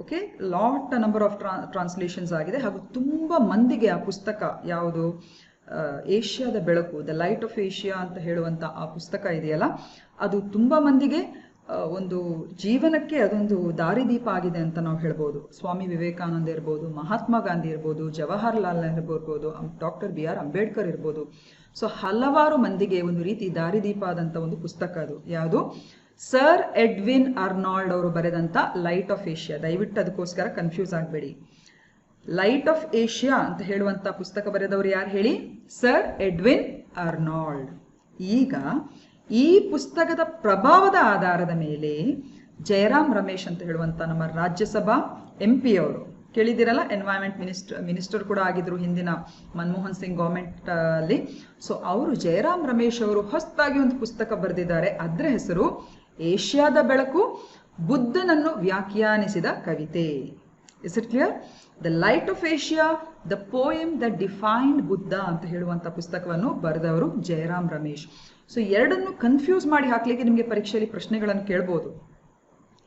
Okay, lot number of translations ಆಗಿದೆ. ಹಾಗೂ ತುಂಬ ಮಂದಿಗೆ ಆ ಪುಸ್ತಕ ಯಾವುದು ಏಷ್ಯಾದ ಬೆಳಕು, ದ ಲೈಟ್ ಆಫ್ ಏಷ್ಯಾ ಅಂತ ಹೇಳುವಂಥ ಆ ಪುಸ್ತಕ ಇದೆಯಲ್ಲ, ಅದು ತುಂಬ ಮಂದಿಗೆ ಒಂದು ಜೀವನಕ್ಕೆ ಅದೊಂದು ದಾರಿದೀಪ ಆಗಿದೆ ಅಂತ ನಾವು ಹೇಳ್ಬೋದು. ಸ್ವಾಮಿ ವಿವೇಕಾನಂದ ಇರ್ಬೋದು, ಮಹಾತ್ಮ ಗಾಂಧಿ ಇರ್ಬೋದು, ಜವಾಹರ್ಲಾಲ್ ನೆಹರು ಇರ್ಬೋದು, ಡಾಕ್ಟರ್ BR ಅಂಬೇಡ್ಕರ್ ಇರ್ಬೋದು. ಸೊ ಹಲವಾರು ಮಂದಿಗೆ ಒಂದು ರೀತಿ ದಾರಿದೀಪ ಆದಂಥ ಒಂದು ಪುಸ್ತಕ ಅದು. ಯಾವುದು? ಸರ್ ಎಡ್ವಿನ್ ಅರ್ನಾಲ್ಡ್ ಅವರು ಬರೆದಂಥ ಲೈಟ್ ಆಫ್ ಏಷ್ಯಾ. ದಯವಿಟ್ಟು ಅದಕ್ಕೋಸ್ಕರ ಕನ್ಫ್ಯೂಸ್ ಆಗಬೇಡಿ. ಲೈಟ್ ಆಫ್ ಏಷ್ಯಾ ಅಂತ ಹೇಳುವಂಥ ಪುಸ್ತಕ ಬರೆದವರು ಯಾರು ಹೇಳಿ? Sir Edwin Arnold. ಈಗ ಈ ಪುಸ್ತಕದ ಪ್ರಭಾವದ ಆಧಾರದ ಮೇಲೆ ಜಯರಾಮ್ ರಮೇಶ್ ಅಂತ ಹೇಳುವಂಥ ನಮ್ಮ ರಾಜ್ಯಸಭಾ MP ಅವರು, ಕೇಳಿದಿರಲ್ಲ, ಎನ್ವೈರನ್ಮೆಂಟ್ ಮಿನಿಸ್ಟರ್ ಕೂಡ ಆಗಿದ್ರು ಹಿಂದಿನ ಮನಮೋಹನ್ ಸಿಂಗ್ ಗೌರ್ಮೆಂಟ್ ಅಲ್ಲಿ. ಸೊ ಅವರು ಜಯರಾಮ್ ರಮೇಶ್ ಅವರು ಹೊಸದಾಗಿ ಒಂದು ಪುಸ್ತಕ ಬರೆದಿದ್ದಾರೆ. ಅದರ ಹೆಸರು ಏಷ್ಯಾದ ಬೆಳಕು, ಬುದ್ಧನನ್ನು ವ್ಯಾಖ್ಯಾನಿಸಿದ ಕವಿತೆ. Is it clear? The light of Asia, the poem the defined Buddha ಅಂತ ಹೇಳುವಂಥ ಪುಸ್ತಕವನ್ನು ಬರೆದವರು ಜಯರಾಮ್ ರಮೇಶ್. ಸೊ ಎರಡನ್ನು ಕನ್ಫ್ಯೂಸ್ ಮಾಡಿ ಹಾಕ್ಲಿಕ್ಕೆ ನಿಮಗೆ ಪರೀಕ್ಷೆಯಲ್ಲಿ ಪ್ರಶ್ನೆಗಳನ್ನು ಕೇಳ್ಬೋದು.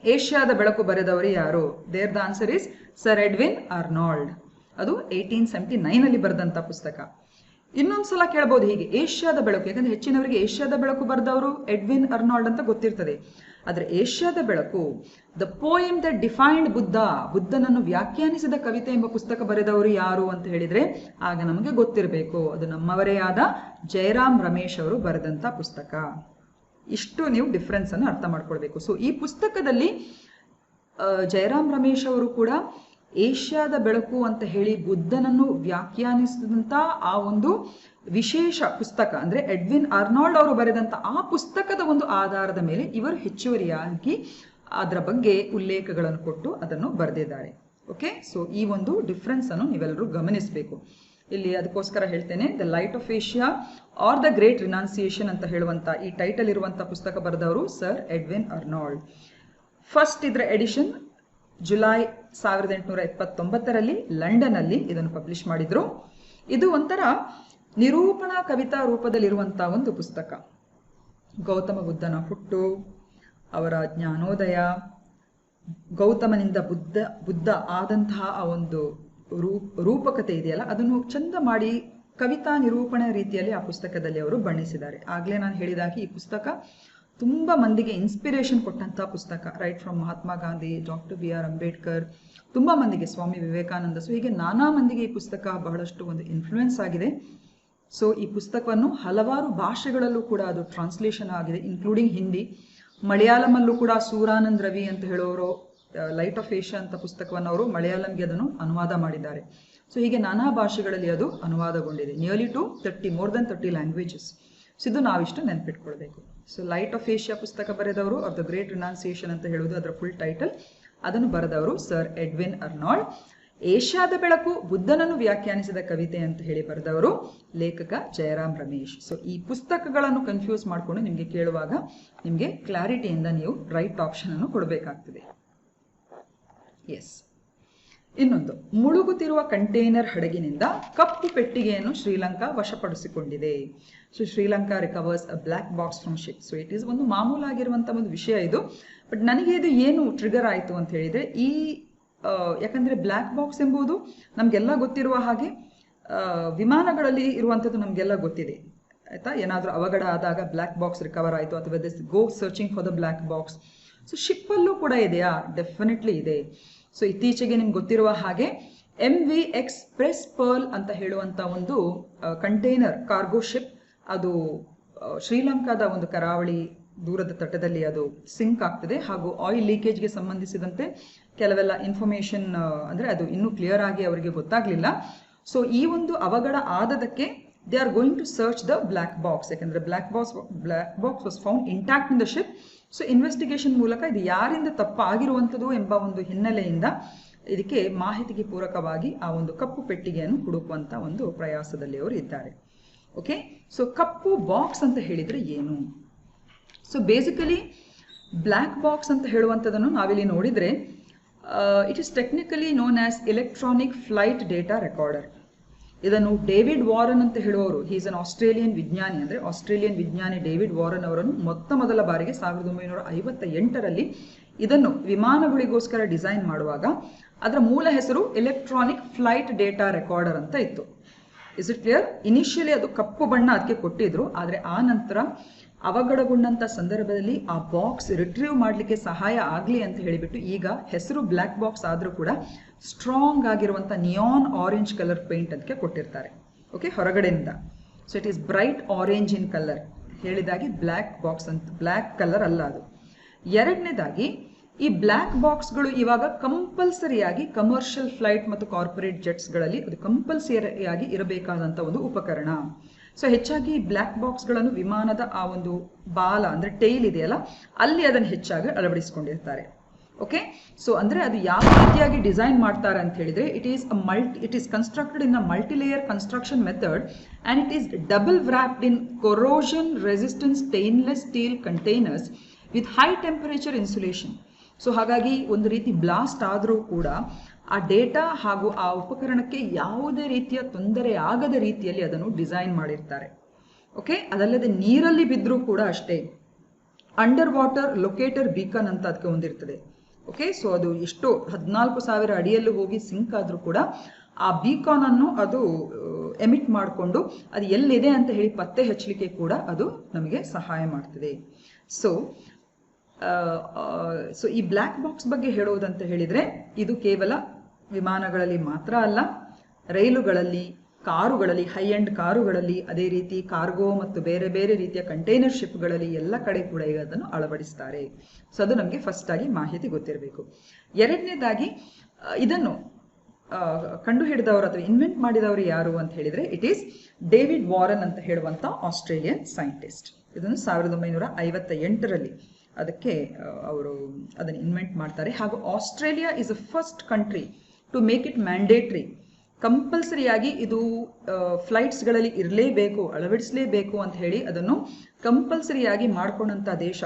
ಏಷ್ಯಾದ ಬೆಳಕು ಬರೆದವರು ಯಾರು? There the answer is sir Edwin Arnold. ಅದು 1879 ಅಲ್ಲಿ ಬರೆದಂಥ ಪುಸ್ತಕ. ಇನ್ನೊಂದ್ಸಲ ಕೇಳ್ಬೋದು ಹೀಗೆ, ಏಷ್ಯಾದ ಬೆಳಕು, ಯಾಕಂದ್ರೆ ಹೆಚ್ಚಿನವರಿಗೆ ಏಷ್ಯಾದ ಬೆಳಕು ಬರೆದವರು ಎಡ್ವಿನ್ ಅರ್ನಾಲ್ಡ್ ಅಂತ ಗೊತ್ತಿರ್ತದೆ. ಆದರೆ ಏಷ್ಯಾದ ಬೆಳಕು, the poem the defined Buddha, ಬುದ್ಧನನ್ನು ವ್ಯಾಖ್ಯಾನಿಸಿದ ಕವಿತೆ ಎಂಬ ಪುಸ್ತಕ ಬರೆದವರು ಯಾರು ಅಂತ ಹೇಳಿದ್ರೆ ಆಗ ನಮಗೆ ಗೊತ್ತಿರಬೇಕು, ಅದು ನಮ್ಮವರೇ ಆದ ಜಯರಾಮ್ ರಮೇಶ್ ಅವರು ಬರೆದಂಥ ಪುಸ್ತಕ. ಇಷ್ಟು ನೀವು ಡಿಫ್ರೆನ್ಸ್ ಅನ್ನು ಅರ್ಥ ಮಾಡ್ಕೊಳ್ಬೇಕು. ಸೊ ಈ ಪುಸ್ತಕದಲ್ಲಿ ಜಯರಾಮ್ ರಮೇಶ್ ಅವರು ಕೂಡ ಏಷ್ಯಾದ ಬೆಳಕು ಅಂತ ಹೇಳಿ ಬುದ್ಧನನ್ನು ವ್ಯಾಖ್ಯಾನಿಸಿದಂಥ ಆ ಒಂದು ವಿಶೇಷ ಪುಸ್ತಕ, ಅಂದ್ರೆ ಎಡ್ವಿನ್ ಅರ್ನಾಲ್ಡ್ ಅವರು ಬರೆದಂಥ ಆ ಪುಸ್ತಕದ ಒಂದು ಆಧಾರದ ಮೇಲೆ ಇವರು ಹೆಚ್ಚುವರಿಯಾಗಿ ಅದರ ಬಗ್ಗೆ ಉಲ್ಲೇಖಗಳನ್ನು ಕೊಟ್ಟು ಅದನ್ನು ಬರೆದಿದ್ದಾರೆ. ಓಕೆ, ಸೊ ಈ ಒಂದು ಡಿಫ್ರೆನ್ಸ್ ಅನ್ನು ನೀವೆಲ್ಲರೂ ಗಮನಿಸಬೇಕು. ಇಲ್ಲಿ ಅದಕ್ಕೋಸ್ಕರ ಹೇಳ್ತೇನೆ, the light of Asia or the great renunciation ಅಂತ ಹೇಳುವಂಥ ಈ ಟೈಟಲ್ ಇರುವಂಥ ಪುಸ್ತಕ ಬರೆದವರು ಸರ್ ಎಡ್ವಿನ್ ಅರ್ನಾಲ್ಡ್. ಫಸ್ಟ್ ಇದರ ಎಡಿಷನ್ ಜುಲೈ 1879 ಲಂಡನ್ ಅಲ್ಲಿ ಇದನ್ನು ಪಬ್ಲಿಷ್ ಮಾಡಿದ್ರು. ಇದು ಒಂಥರ ನಿರೂಪಣಾ ಕವಿತಾ ರೂಪದಲ್ಲಿರುವಂತಹ ಒಂದು ಪುಸ್ತಕ. ಗೌತಮ ಬುದ್ಧನ ಹುಟ್ಟು, ಅವರ ಜ್ಞಾನೋದಯ, ಗೌತಮನಿಂದ ಬುದ್ಧ ಆದಂತಹ ಆ ಒಂದು ರೂಪಕತೆ ಇದೆಯಲ್ಲ, ಅದನ್ನು ಚಂದ ಮಾಡಿ ಕವಿತಾ ನಿರೂಪಣೆ ರೀತಿಯಲ್ಲಿ ಆ ಪುಸ್ತಕದಲ್ಲಿ ಅವರು ಬಣ್ಣಿಸಿದ್ದಾರೆ. ಆಗ್ಲೇ ನಾನು ಹೇಳಿದಾಗೆ ಈ ಪುಸ್ತಕ ತುಂಬಾ ಮಂದಿಗೆ ಇನ್ಸ್ಪಿರೇಷನ್ ಕೊಟ್ಟಂತಹ ಪುಸ್ತಕ. Right from Mahatma Gandhi, doctor BR Ambedkar, ತುಂಬಾ ಮಂದಿಗೆ, ಸ್ವಾಮಿ ವಿವೇಕಾನಂದ, ಸೊ ಹೀಗೆ ನಾನಾ ಮಂದಿಗೆ ಈ ಪುಸ್ತಕ ಬಹಳಷ್ಟು ಒಂದು ಇನ್ಫ್ಲೂಯೆನ್ಸ್ ಆಗಿದೆ. ಸೊ ಈ ಪುಸ್ತಕವನ್ನು ಹಲವಾರು ಭಾಷೆಗಳಲ್ಲೂ ಕೂಡ ಅದು ಟ್ರಾನ್ಸ್ಲೇಷನ್ ಆಗಿದೆ, ಇನ್ಕ್ಲೂಡಿಂಗ್ ಹಿಂದಿ. ಮಲಯಾಳಮಲ್ಲೂ ಕೂಡ ಸೂರಾನಂದ್ ರವಿ ಅಂತ ಹೇಳೋರು ಲೈಟ್ ಆಫ್ ಏಷ್ಯಾ ಅಂತ ಪುಸ್ತಕವನ್ನು ಅವರು ಮಲಯಾಳಂಗೆ ಅದನ್ನು ಅನುವಾದ ಮಾಡಿದ್ದಾರೆ. ಸೊ ಹೀಗೆ ನಾನಾ ಭಾಷೆಗಳಲ್ಲಿ ಅದು ಅನುವಾದಗೊಂಡಿದೆ. Nearly to more than 30 languages. So ಇದು ನಾವಿಷ್ಟು ನೆನಪಿಟ್ಕೊಳ್ಬೇಕು. ಸೊ ಲೈಟ್ ಆಫ್ ಏಷ್ಯಾ ಪುಸ್ತಕ ಬರೆದವರು, ಆಫ್ ದ ಗ್ರೇಟ್ ರಿನಾನ್ಸಿಯೇಷನ್ ಅಂತ ಹೇಳುವುದು ಅದರ ಫುಲ್ ಟೈಟಲ್, ಅದನ್ನು ಬರೆದವರು ಸರ್ ಎಡ್ವಿನ್ ಅರ್ನಾಲ್ಡ್. ಏಷ್ಯಾದ ಬೆಳಕು, ಬುದ್ಧನನ್ನು ವ್ಯಾಖ್ಯಾನಿಸಿದ ಕವಿತೆ ಅಂತ ಹೇಳಿ ಬರೆದವರು ಲೇಖಕ ಜಯರಾಮ್ ರಮೇಶ್. ಸೊ ಈ ಪುಸ್ತಕಗಳನ್ನು ಕನ್ಫ್ಯೂಸ್ ಮಾಡಿಕೊಂಡು ನಿಮಗೆ ಕೇಳುವಾಗ ನಿಮಗೆ ಕ್ಲಾರಿಟಿಯಿಂದ ನೀವು ರೈಟ್ ಆಪ್ಷನ್ ಅನ್ನು ಕೊಡಬೇಕಾಗ್ತದೆ. ಎಸ್, ಇನ್ನೊಂದು, ಮುಳುಗುತ್ತಿರುವ ಕಂಟೈನರ್ ಹಡಗಿನಿಂದ ಕಪ್ಪು ಪೆಟ್ಟಿಗೆಯನ್ನು ಶ್ರೀಲಂಕಾ ವಶಪಡಿಸಿಕೊಂಡಿದೆ. So Sri Lanka recovers a black box from ship. So it is ಒಂದು ಮಾಮೂಲಾಗಿರುವಂತಹ ಒಂದು ವಿಷಯ ಇದು. ಬಟ್ ನನಗೆ ಇದು ಏನು ಟ್ರಿಗರ್ ಆಯಿತು ಅಂತ ಹೇಳಿದ್ರೆ, ಯಾಕಂದ್ರೆ ಬ್ಲ್ಯಾಕ್ ಬಾಕ್ಸ್ ಎಂಬುದು ನಮ್ಗೆಲ್ಲ ಗೊತ್ತಿರುವ ಹಾಗೆ ವಿಮಾನಗಳಲ್ಲಿ ಇರುವಂಥದ್ದು ನಮಗೆಲ್ಲ ಗೊತ್ತಿದೆ ಆಯ್ತಾ. ಏನಾದರೂ ಅವಘಡ ಆದಾಗ ಬ್ಲ್ಯಾಕ್ ಬಾಕ್ಸ್ ರಿಕವರ್ ಆಯಿತು, ಅಥವಾ this go searching for the black box. So ಶಿಪ್ಪಲ್ಲೂ ಕೂಡ ಇದೆಯಾ? ಡೆಫಿನೆಟ್ಲಿ ಇದೆ. ಸೊ ಇತ್ತೀಚೆಗೆ ನಿಮ್ಗೆ ಗೊತ್ತಿರುವ ಹಾಗೆ MV ಎಕ್ಸ್ಪ್ರೆಸ್ ಪರ್ಲ್ ಅಂತ ಹೇಳುವಂತ ಒಂದು ಕಂಟೈನರ್ ಕಾರ್ಗೋ ಶಿಪ್, ಅದು ಶ್ರೀಲಂಕಾದ ಒಂದು ಕರಾವಳಿ ದೂರದ ತಟದಲ್ಲಿ ಅದು ಸಿಂಕ್ ಆಗ್ತದೆ. ಹಾಗೂ ಆಯಿಲ್ ಲೀಕೇಜ್ಗೆ ಸಂಬಂಧಿಸಿದಂತೆ ಕೆಲವೆಲ್ಲ ಇನ್ಫಾರ್ಮೇಶನ್, ಅಂದ್ರೆ ಅದು ಇನ್ನೂ ಕ್ಲಿಯರ್ ಆಗಿ ಅವರಿಗೆ ಗೊತ್ತಾಗ್ಲಿಲ್ಲ. ಸೊ ಈ ಒಂದು ಅವಘಡ ಆದದಕ್ಕೆ they are going to search the black box, ಯಾಕಂದ್ರೆ black box was found intact in the ship. So investigation ಮೂಲಕ ಇದು ಯಾರಿಂದ ತಪ್ಪಾಗಿರುವಂಥದ್ದು ಎಂಬ ಒಂದು ಹಿನ್ನೆಲೆಯಿಂದ ಇದಕ್ಕೆ ಮಾಹಿತಿಗೆ ಪೂರಕವಾಗಿ ಆ ಒಂದು ಕಪ್ಪು ಪೆಟ್ಟಿಗೆಯನ್ನು ಹುಡುಕುವಂತ ಒಂದು ಪ್ರಯಾಸದಲ್ಲಿ ಅವರು ಇದ್ದಾರೆ. ಓಕೆ, ಸೊ ಕಪ್ಪು ಬಾಕ್ಸ್ ಅಂತ ಹೇಳಿದ್ರೆ ಏನು? ಸೊ ಬೇಸಿಕಲಿ ಬ್ಲ್ಯಾಕ್ ಬಾಕ್ಸ್ ಅಂತ ಹೇಳುವಂಥದ್ದನ್ನು ನಾವಿಲ್ಲಿ ನೋಡಿದ್ರೆ, it is technically known as electronic flight data recorder. ಇದನ್ನು ಡೇವಿಡ್ ವಾರನ್ ಅಂತ ಹೇಳುವವರು, ಹೀಸ್ ಅನ್ ಆಸ್ಟ್ರೇಲಿಯನ್ ವಿಜ್ಞಾನಿ, ಅಂದ್ರೆ ಆಸ್ಟ್ರೇಲಿಯನ್ ವಿಜ್ಞಾನಿ ಡೇವಿಡ್ ವಾರನ್ ಅವರನ್ನು ಮೊದಲ ಬಾರಿಗೆ 1958 ಇದನ್ನು ವಿಮಾನಗಳಿಗೋಸ್ಕರ ಡಿಸೈನ್ ಮಾಡುವಾಗ ಅದರ ಮೂಲ ಹೆಸರು ಎಲೆಕ್ಟ್ರಾನಿಕ್ ಫ್ಲೈಟ್ ಡೇಟಾ ರೆಕಾರ್ಡರ್ ಅಂತ ಇತ್ತು. Is it clear? ಇನಿಷಿಯಲಿ ಅದು ಕಪ್ಪು ಬಣ್ಣ ಅದಕ್ಕೆ ಕೊಟ್ಟಿದ್ರು, ಆದರೆ ಆ ನಂತರ ಅವಘಡಗೊಂಡಂಥ ಸಂದರ್ಭದಲ್ಲಿ ಆ ಬಾಕ್ಸ್ ರಿಟ್ರೀವ್ ಮಾಡಲಿಕ್ಕೆ ಸಹಾಯ ಆಗಲಿ ಅಂತ ಹೇಳಿಬಿಟ್ಟು ಈಗ ಹೆಸರು ಬ್ಲ್ಯಾಕ್ ಬಾಕ್ಸ್ ಆದರೂ ಕೂಡ ಸ್ಟ್ರಾಂಗ್ ಆಗಿರುವಂಥ ನಿಯಾನ್ ಆರೆಂಜ್ ಕಲರ್ ಪೇಂಟ್ ಅದಕ್ಕೆ ಕೊಟ್ಟಿರ್ತಾರೆ. ಓಕೆ, ಹೊರಗಡೆಯಿಂದ. So it is bright orange in colour. ಹೇಳಿದಾಗಿ ಬ್ಲ್ಯಾಕ್ ಬಾಕ್ಸ್ ಅಂತ, ಬ್ಲ್ಯಾಕ್ ಕಲರ್ ಅಲ್ಲ ಅದು. ಎರಡನೇದಾಗಿ ಈ ಬ್ಲ್ಯಾಕ್ ಬಾಕ್ಸ್ಗಳು ಇವಾಗ ಕಂಪಲ್ಸರಿಯಾಗಿ ಕಮರ್ಷಿಯಲ್ ಫ್ಲೈಟ್ ಮತ್ತು ಕಾರ್ಪೊರೇಟ್ ಜೆಟ್ಸ್ಗಳಲ್ಲಿ ಅದು ಕಂಪಲ್ಸರಿಯಾಗಿ ಇರಬೇಕಾದಂಥ ಒಂದು ಉಪಕರಣ. ಸೊ ಹೆಚ್ಚಾಗಿ ಬ್ಲ್ಯಾಕ್ ಬಾಕ್ಸ್ಗಳನ್ನು ವಿಮಾನದ ಆ ಒಂದು ಬಾಲ ಅಂದರೆ ಟೈಲ್ ಇದೆಯಲ್ಲ ಅಲ್ಲಿ ಅದನ್ನು ಹೆಚ್ಚಾಗಿ ಅಳವಡಿಸಿಕೊಂಡಿರ್ತಾರೆ. ಓಕೆ, ಸೊ ಅಂದರೆ ಅದು ಯಾವ ರೀತಿಯಾಗಿ ಡಿಸೈನ್ ಮಾಡ್ತಾರೆ ಅಂತ ಹೇಳಿದ್ರೆ it is constructed in a multilayer construction method and it is double wrapped in corrosion resistant stainless steel containers with high temperature insulation. So ಹಾಗಾಗಿ ಒಂದು ರೀತಿ ಬ್ಲಾಸ್ಟ್ ಆದರೂ ಕೂಡ ಆ ಡೇಟಾ ಹಾಗೂ ಆ ಉಪಕರಣಕ್ಕೆ ಯಾವುದೇ ರೀತಿಯ ತೊಂದರೆ ಆಗದ ರೀತಿಯಲ್ಲಿ ಅದನ್ನು ಡಿಸೈನ್ ಮಾಡಿರ್ತಾರೆ. ಓಕೆ, ಅದಲ್ಲದೆ ನೀರಲ್ಲಿ ಬಿದ್ದರೂ ಕೂಡ ಅಷ್ಟೇ ಅಂಡರ್ ವಾಟರ್ ಲೊಕೇಟರ್ ಬೀಕನ್ ಅಂತ ಅದಕ್ಕೆ ಹೊಂದಿರ್ತದೆ. ಓಕೆ, ಸೊ ಅದು ಎಷ್ಟು 14,000 ಅಡಿಯಲ್ಲೂ ಹೋಗಿ ಸಿಂಕ್ ಆದರೂ ಕೂಡ ಆ ಬೀಕಾನ್ ಅನ್ನು ಅದು ಎಮಿಟ್ ಮಾಡಿಕೊಂಡು ಅದು ಎಲ್ಲಿದೆ ಅಂತ ಹೇಳಿ ಪತ್ತೆ ಹಚ್ಚಲಿಕ್ಕೆ ಕೂಡ ಅದು ನಮಗೆ ಸಹಾಯ ಮಾಡ್ತದೆ. ಸೊ ಈ ಬ್ಲ್ಯಾಕ್ ಬಾಕ್ಸ್ ಬಗ್ಗೆ ಹೇಳೋದಂತ ಹೇಳಿದರೆ ಇದು ಕೇವಲ ವಿಮಾನಗಳಲ್ಲಿ ಮಾತ್ರ ಅಲ್ಲ, ರೈಲುಗಳಲ್ಲಿ, ಕಾರುಗಳಲ್ಲಿ, ಹೈ ಎಂಡ್ ಕಾರುಗಳಲ್ಲಿ, ಅದೇ ರೀತಿ ಕಾರ್ಗೋ ಮತ್ತು ಬೇರೆ ಬೇರೆ ರೀತಿಯ ಕಂಟೈನರ್ ಶಿಪ್ಗಳಲ್ಲಿ ಎಲ್ಲ ಕಡೆ ಕೂಡ ಈಗ ಅದನ್ನು ಅಳವಡಿಸ್ತಾರೆ. ಸೊ ಅದು ನಮಗೆ ಫಸ್ಟ್ ಆಗಿ ಮಾಹಿತಿ ಗೊತ್ತಿರಬೇಕು. ಎರಡನೇದಾಗಿ ಇದನ್ನು ಕಂಡುಹಿಡಿದವರು ಅಥವಾ ಇನ್ವೆಂಟ್ ಮಾಡಿದವರು ಯಾರು ಅಂತ ಹೇಳಿದರೆ ಇಟ್ ಈಸ್ ಡೇವಿಡ್ ವಾರನ್ ಅಂತ ಹೇಳುವಂಥ ಆಸ್ಟ್ರೇಲಿಯನ್ ಸೈಂಟಿಸ್ಟ್. ಇದನ್ನು 1958ರಲ್ಲಿ ಅದಕ್ಕೆ ಅವರು ಅದನ್ನು ಇನ್ವೆಂಟ್ ಮಾಡ್ತಾರೆ. ಹಾಗೂ Australia is a first country to make it mandatory. ಕಂಪಲ್ಸರಿಯಾಗಿ ಇದು ಫ್ಲೈಟ್ಸ್ಗಳಲ್ಲಿ ಇರಲೇಬೇಕು, ಅಳವಡಿಸಲೇಬೇಕು ಅಂತ ಹೇಳಿ ಅದನ್ನು ಕಂಪಲ್ಸರಿಯಾಗಿ ಮಾಡ್ಕೊಂಡಂಥ ದೇಶ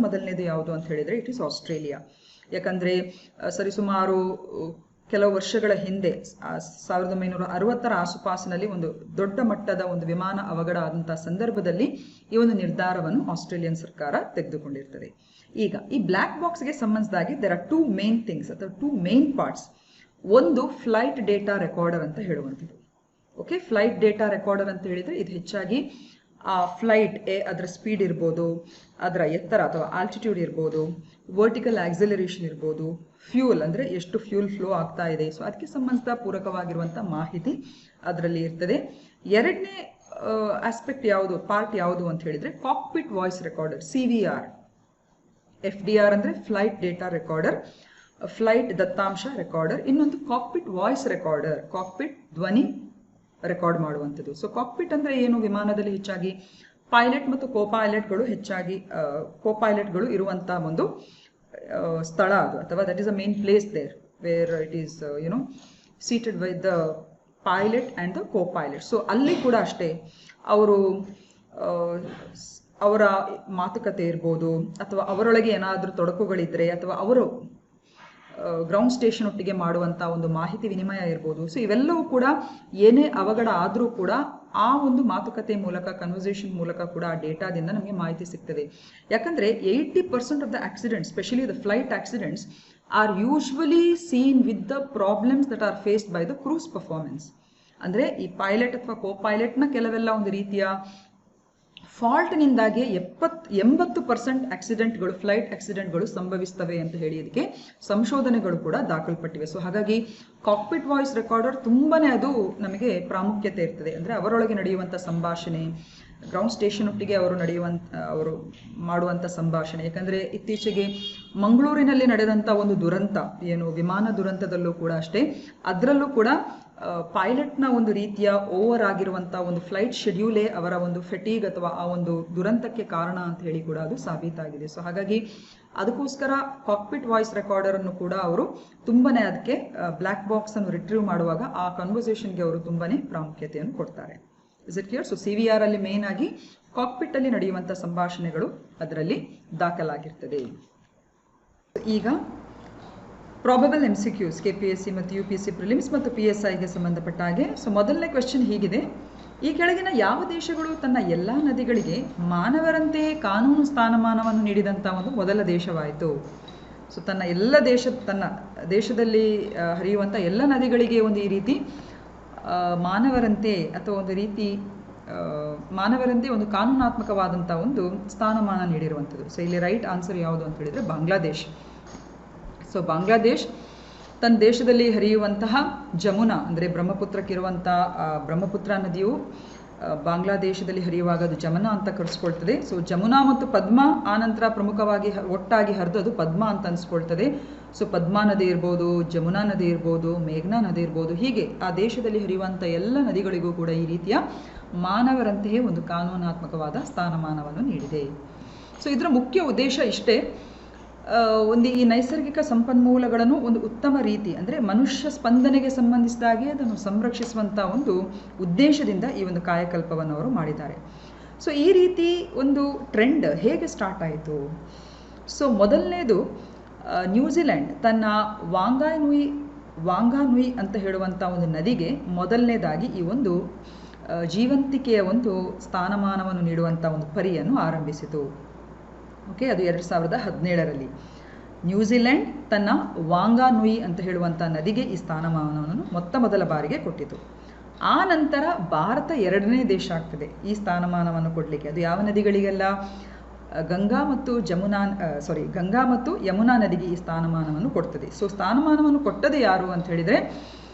ಮೊದಲನೇದು ಯಾವುದು ಅಂತ ಹೇಳಿದರೆ ಇಟ್ ಈಸ್ ಆಸ್ಟ್ರೇಲಿಯಾ. ಯಾಕಂದರೆ ಸರಿಸುಮಾರು ಕೆಲವು ವರ್ಷಗಳ ಹಿಂದೆ 1960ರ ಆಸುಪಾಸಿನಲ್ಲಿ ಒಂದು ದೊಡ್ಡ ಮಟ್ಟದ ಒಂದು ವಿಮಾನ ಅವಘಡ ಆದಂಥ ಸಂದರ್ಭದಲ್ಲಿ ಈ ಒಂದು ನಿರ್ಧಾರವನ್ನು ಆಸ್ಟ್ರೇಲಿಯನ್ ಸರ್ಕಾರ ತೆಗೆದುಕೊಂಡಿರ್ತದೆ. ಈಗ ಈ ಬ್ಲ್ಯಾಕ್ ಬಾಕ್ಸ್ಗೆ ಸಂಬಂಧಿಸಿದಾಗಿ ದೇರ್ ಆರ್ 2 ಮೇನ್ ಥಿಂಗ್ಸ್ ಅಥವಾ 2 ಮೇನ್ ಪಾರ್ಟ್ಸ್. ಒಂದು ಫ್ಲೈಟ್ ಡೇಟಾ ರೆಕಾರ್ಡರ್ ಅಂತ ಹೇಳುವಂಥದ್ದು. ಓಕೆ, ಫ್ಲೈಟ್ ಡೇಟಾ ರೆಕಾರ್ಡರ್ ಅಂತ ಹೇಳಿದರೆ ಇದು ಹೆಚ್ಚಾಗಿ ಆ ಫ್ಲೈಟ್ ಅದರ ಸ್ಪೀಡ್ ಇರ್ಬೋದು, ಅದರ ಎತ್ತರ ಅಥವಾ ಆಲ್ಟಿಟ್ಯೂಡ್ ಇರ್ಬೋದು, ವರ್ಟಿಕಲ್ ಆಕ್ಸಲರೇಷನ್ ಇರ್ಬೋದು, ಫ್ಯೂಲ್ ಅಂದರೆ ಎಷ್ಟು ಫ್ಯೂಲ್ ಫ್ಲೋ ಆಗ್ತಾ ಇದೆ, ಸೊ ಅದಕ್ಕೆ ಸಂಬಂಧಿಸಿದ ಪೂರಕವಾಗಿರುವಂಥ ಮಾಹಿತಿ ಅದರಲ್ಲಿ ಇರ್ತದೆ. ಎರಡನೇ ಆಸ್ಪೆಕ್ಟ್ ಯಾವುದು, ಪಾರ್ಟ್ ಯಾವುದು ಅಂತ ಹೇಳಿದರೆ cockpit voice recorder, CVR. FDR ಅಂದರೆ ಫ್ಲೈಟ್ ಡೇಟಾ ರೆಕಾರ್ಡರ್, ಫ್ಲೈಟ್ ದತ್ತಾಂಶ ರೆಕಾರ್ಡರ್. ಇನ್ನೊಂದು ಕಾಕ್ಪಿಟ್ ವಾಯ್ಸ್ ರೆಕಾರ್ಡರ್, ಕಾಕ್ಪಿಟ್ ಧ್ವನಿ ರೆಕಾರ್ಡ್ ಮಾಡುವಂಥದ್ದು. ಸೊ ಕಾಕ್ಪಿಟ್ ಅಂದರೆ ಏನು, ವಿಮಾನದಲ್ಲಿ ಹೆಚ್ಚಾಗಿ ಪೈಲಟ್ ಮತ್ತು ಕೋಪೈಲಟ್ಗಳು ಹೆಚ್ಚಾಗಿ ಕೋಪೈಲಟ್ಗಳು ಇರುವಂಥ ಒಂದು ಸ್ಥಳ ಅದು, ಅಥವಾ that is a main place there where it is seated with the pilot and the copilot. So ಅಲ್ಲಿ ಕೂಡ ಅಷ್ಟೇ ಅವರ ಮಾತುಕತೆ ಇರ್ಬೋದು, ಅಥವಾ ಅವರೊಳಗೆ ಏನಾದರೂ ತೊಡಕುಗಳಿದ್ರೆ, ಅಥವಾ ಅವರು ಗ್ರೌಂಡ್ ಸ್ಟೇಷನ್ ಒಟ್ಟಿಗೆ ಮಾಡುವಂಥ ಒಂದು ಮಾಹಿತಿ ವಿನಿಮಯ ಇರ್ಬೋದು. ಸೊ ಇವೆಲ್ಲವೂ ಕೂಡ ಏನೇ ಅವಘಡ ಆದರೂ ಕೂಡ ಆ ಒಂದು ಮಾತುಕತೆ ಮೂಲಕ, ಕನ್ವರ್ಸೇಷನ್ ಮೂಲಕ ಕೂಡ ಆ ಡೇಟಾದಿಂದ ನಮಗೆ ಮಾಹಿತಿ ಸಿಗ್ತದೆ. ಯಾಕಂದರೆ 80% of the accidents, specially the flight accidents, are usually seen with the problems that are faced by the crews performance. ಅಂದರೆ ಈ ಪೈಲಟ್ ಅಥವಾ ಕೋಪೈಲಟ್ನ ಕೆಲವೆಲ್ಲ ಒಂದು ರೀತಿಯ ಫಾಲ್ಟ್ನಿಂದಾಗಿ 80% ಆಕ್ಸಿಡೆಂಟ್ಗಳು, ಫ್ಲೈಟ್ ಆಕ್ಸಿಡೆಂಟ್ಗಳು ಸಂಭವಿಸ್ತವೆ ಅಂತ ಹೇಳಿ ಇದಕ್ಕೆ ಸಂಶೋಧನೆಗಳು ಕೂಡ ದಾಖಲ್ಪಟ್ಟಿವೆ. ಸೊ ಹಾಗಾಗಿ ಕಾಕ್ಪಿಟ್ ವಾಯ್ಸ್ ರೆಕಾರ್ಡರ್ ತುಂಬಾನೇ ಅದು ನಮಗೆ ಪ್ರಾಮುಖ್ಯತೆ ಇರ್ತದೆ. ಅಂದರೆ ಅವರೊಳಗೆ ನಡೆಯುವಂಥ ಸಂಭಾಷಣೆ, ಗ್ರೌಂಡ್ ಸ್ಟೇಷನ್ ಒಟ್ಟಿಗೆ ಅವರು ಮಾಡುವಂಥ ಸಂಭಾಷಣೆ. ಯಾಕಂದರೆ ಇತ್ತೀಚೆಗೆ ಮಂಗಳೂರಿನಲ್ಲಿ ನಡೆದಂಥ ಒಂದು ದುರಂತ ಏನು, ವಿಮಾನ ದುರಂತದಲ್ಲೂ ಕೂಡ ಅಷ್ಟೇ, ಅದರಲ್ಲೂ ಕೂಡ ಪೈಲಟ್ನ ಒಂದು ರೀತಿಯ ಓವರ್ ಆಗಿರುವಂಥ ಒಂದು ಫ್ಲೈಟ್ ಶೆಡ್ಯೂಲೇ ಅವರ ಒಂದು ಫೆಟೀಗ್ ಅಥವಾ ಆ ಒಂದು ದುರಂತಕ್ಕೆ ಕಾರಣ ಅಂತ ಹೇಳಿ ಕೂಡ ಅದು ಸಾಬೀತಾಗಿದೆ. ಸೊ ಹಾಗಾಗಿ ಅದಕ್ಕೋಸ್ಕರ ಕಾಕ್ಪಿಟ್ ವಾಯ್ಸ್ ರೆಕಾರ್ಡರ್ ಅನ್ನು ಕೂಡ ಅವರು ತುಂಬಾನೇ ಅದಕ್ಕೆ ಬ್ಲ್ಯಾಕ್ ಬಾಕ್ಸ್ ಅನ್ನು ರಿಟ್ರೀವ್ ಮಾಡುವಾಗ ಆ ಕನ್ವರ್ಸೇಷನ್ಗೆ ಅವರು ತುಂಬಾನೇ ಪ್ರಾಮುಖ್ಯತೆಯನ್ನು ಕೊಡ್ತಾರೆ. Is it clear? So CVR ಅಲ್ಲಿ ಮೇನ್ ಆಗಿ ಕಾಕ್ಪಿಟ್ ಅಲ್ಲಿ ನಡೆಯುವಂಥ ಸಂಭಾಷಣೆಗಳು ಅದರಲ್ಲಿ ದಾಖಲಾಗಿರ್ತದೆ. ಈಗ ಪ್ರಾಬಬಲ್ MCQs KPSC ಮತ್ತು UPSC ಪ್ರಿಲಿಮ್ಸ್ ಮತ್ತು PSIಗೆ ಸಂಬಂಧಪಟ್ಟ ಹಾಗೆ. ಸೊ ಮೊದಲನೇ ಕ್ವೆಶ್ಚನ್ ಹೀಗಿದೆ: ಈ ಕೆಳಗಿನ ಯಾವ ದೇಶಗಳು ತನ್ನ ಎಲ್ಲ ನದಿಗಳಿಗೆ ಮಾನವರಂತೆಯೇ ಕಾನೂನು ಸ್ಥಾನಮಾನವನ್ನು ನೀಡಿದಂಥ ಒಂದು ಮೊದಲ ದೇಶವಾಯಿತು? ಸೊ ತನ್ನ ದೇಶದಲ್ಲಿ ಹರಿಯುವಂಥ ಎಲ್ಲ ನದಿಗಳಿಗೆ ಒಂದು ಈ ರೀತಿ ಮಾನವರಂತೆ ಅಥವಾ ಒಂದು ರೀತಿ ಮಾನವರಂತೆ ಒಂದು ಕಾನೂನಾತ್ಮಕವಾದಂಥ ಒಂದು ಸ್ಥಾನಮಾನ ನೀಡಿರುವಂಥದ್ದು. ಸೊ ಇಲ್ಲಿ ರೈಟ್ ಆನ್ಸರ್ ಯಾವುದು ಅಂತ ಹೇಳಿದರೆ ಬಾಂಗ್ಲಾದೇಶ್. ಸೊ ಬಾಂಗ್ಲಾದೇಶ್ ತನ್ನ ದೇಶದಲ್ಲಿ ಹರಿಯುವಂತಹ ಜಮುನಾ ಅಂದರೆ ಬ್ರಹ್ಮಪುತ್ರಕ್ಕಿರುವಂಥ ಬ್ರಹ್ಮಪುತ್ರ ನದಿಯು ಬಾಂಗ್ಲಾದೇಶದಲ್ಲಿ ಹರಿಯುವಾಗ ಅದು ಜಮುನಾ ಅಂತ ಕರೆಸ್ಕೊಳ್ತದೆ. ಸೊ ಜಮುನಾ ಮತ್ತು ಪದ್ಮಾ ಆನಂತರ ಪ್ರಮುಖವಾಗಿ ಒಟ್ಟಾಗಿ ಹರಿದು ಅದು ಪದ್ಮಾ ಅಂತ ಅನಿಸ್ಕೊಳ್ತದೆ. ಸೊ ಪದ್ಮಾ ನದಿ ಇರ್ಬೋದು, ಜಮುನಾ ನದಿ ಇರ್ಬೋದು, ಮೇಘನಾ ನದಿ ಇರ್ಬೋದು, ಹೀಗೆ ಆ ದೇಶದಲ್ಲಿ ಹರಿಯುವಂಥ ಎಲ್ಲ ನದಿಗಳಿಗೂ ಕೂಡ ಈ ರೀತಿಯ ಮಾನವರಂತೆಯೇ ಒಂದು ಕಾನೂನಾತ್ಮಕವಾದ ಸ್ಥಾನಮಾನವನ್ನು ನೀಡಿದೆ. ಸೊ ಇದರ ಮುಖ್ಯ ಉದ್ದೇಶ ಇಷ್ಟೇ, ಒಂದು ಈ ನೈಸರ್ಗಿಕ ಸಂಪನ್ಮೂಲಗಳನ್ನು ಒಂದು ಉತ್ತಮ ರೀತಿ ಅಂದರೆ ಮನುಷ್ಯ ಸ್ಪಂದನೆಗೆ ಸಂಬಂಧಿಸಿದಾಗೆ ಅದನ್ನು ಸಂರಕ್ಷಿಸುವಂಥ ಒಂದು ಉದ್ದೇಶದಿಂದ ಈ ಒಂದು ಕಾಯಕಲ್ಪವನ್ನು ಅವರು ಮಾಡಿದ್ದಾರೆ. ಸೊ ಈ ರೀತಿ ಒಂದು ಟ್ರೆಂಡ್ ಹೇಗೆ ಸ್ಟಾರ್ಟ್ ಆಯಿತು? ಸೊ ಮೊದಲನೇದು ನ್ಯೂಜಿಲೆಂಡ್ ತನ್ನ ವಾಂಗಾನುಯಿ ಅಂತ ಹೇಳುವಂಥ ಒಂದು ನದಿಗೆ ಮೊದಲನೇದಾಗಿ ಈ ಒಂದು ಜೀವಂತಿಕೆಯ ಒಂದು ಸ್ಥಾನಮಾನವನ್ನು ನೀಡುವಂಥ ಒಂದು ಪರಿಯನ್ನು ಆರಂಭಿಸಿತು. ಓಕೆ, ಅದು 2017ರಲ್ಲಿ ನ್ಯೂಜಿಲೆಂಡ್ ತನ್ನ ವಾಂಗಾನುಯಿ ಅಂತ ಹೇಳುವಂಥ ನದಿಗೆ ಈ ಸ್ಥಾನಮಾನವನ್ನು ಮೊದಲ ಬಾರಿಗೆ ಕೊಟ್ಟಿತು. ಆ ನಂತರ ಭಾರತ 2ನೇ ದೇಶ ಆಗ್ತದೆ ಈ ಸ್ಥಾನಮಾನವನ್ನು ಕೊಡಲಿಕ್ಕೆ. ಅದು ಯಾವ ನದಿಗಳಿಗೆಲ್ಲ? ಗಂಗಾ ಮತ್ತು ಯಮುನಾ ನದಿಗೆ ಈ ಸ್ಥಾನಮಾನವನ್ನು ಕೊಡ್ತದೆ. ಸೊ ಸ್ಥಾನಮಾನವನ್ನು ಕೊಟ್ಟದೆ ಯಾರು ಅಂತ ಹೇಳಿದರೆ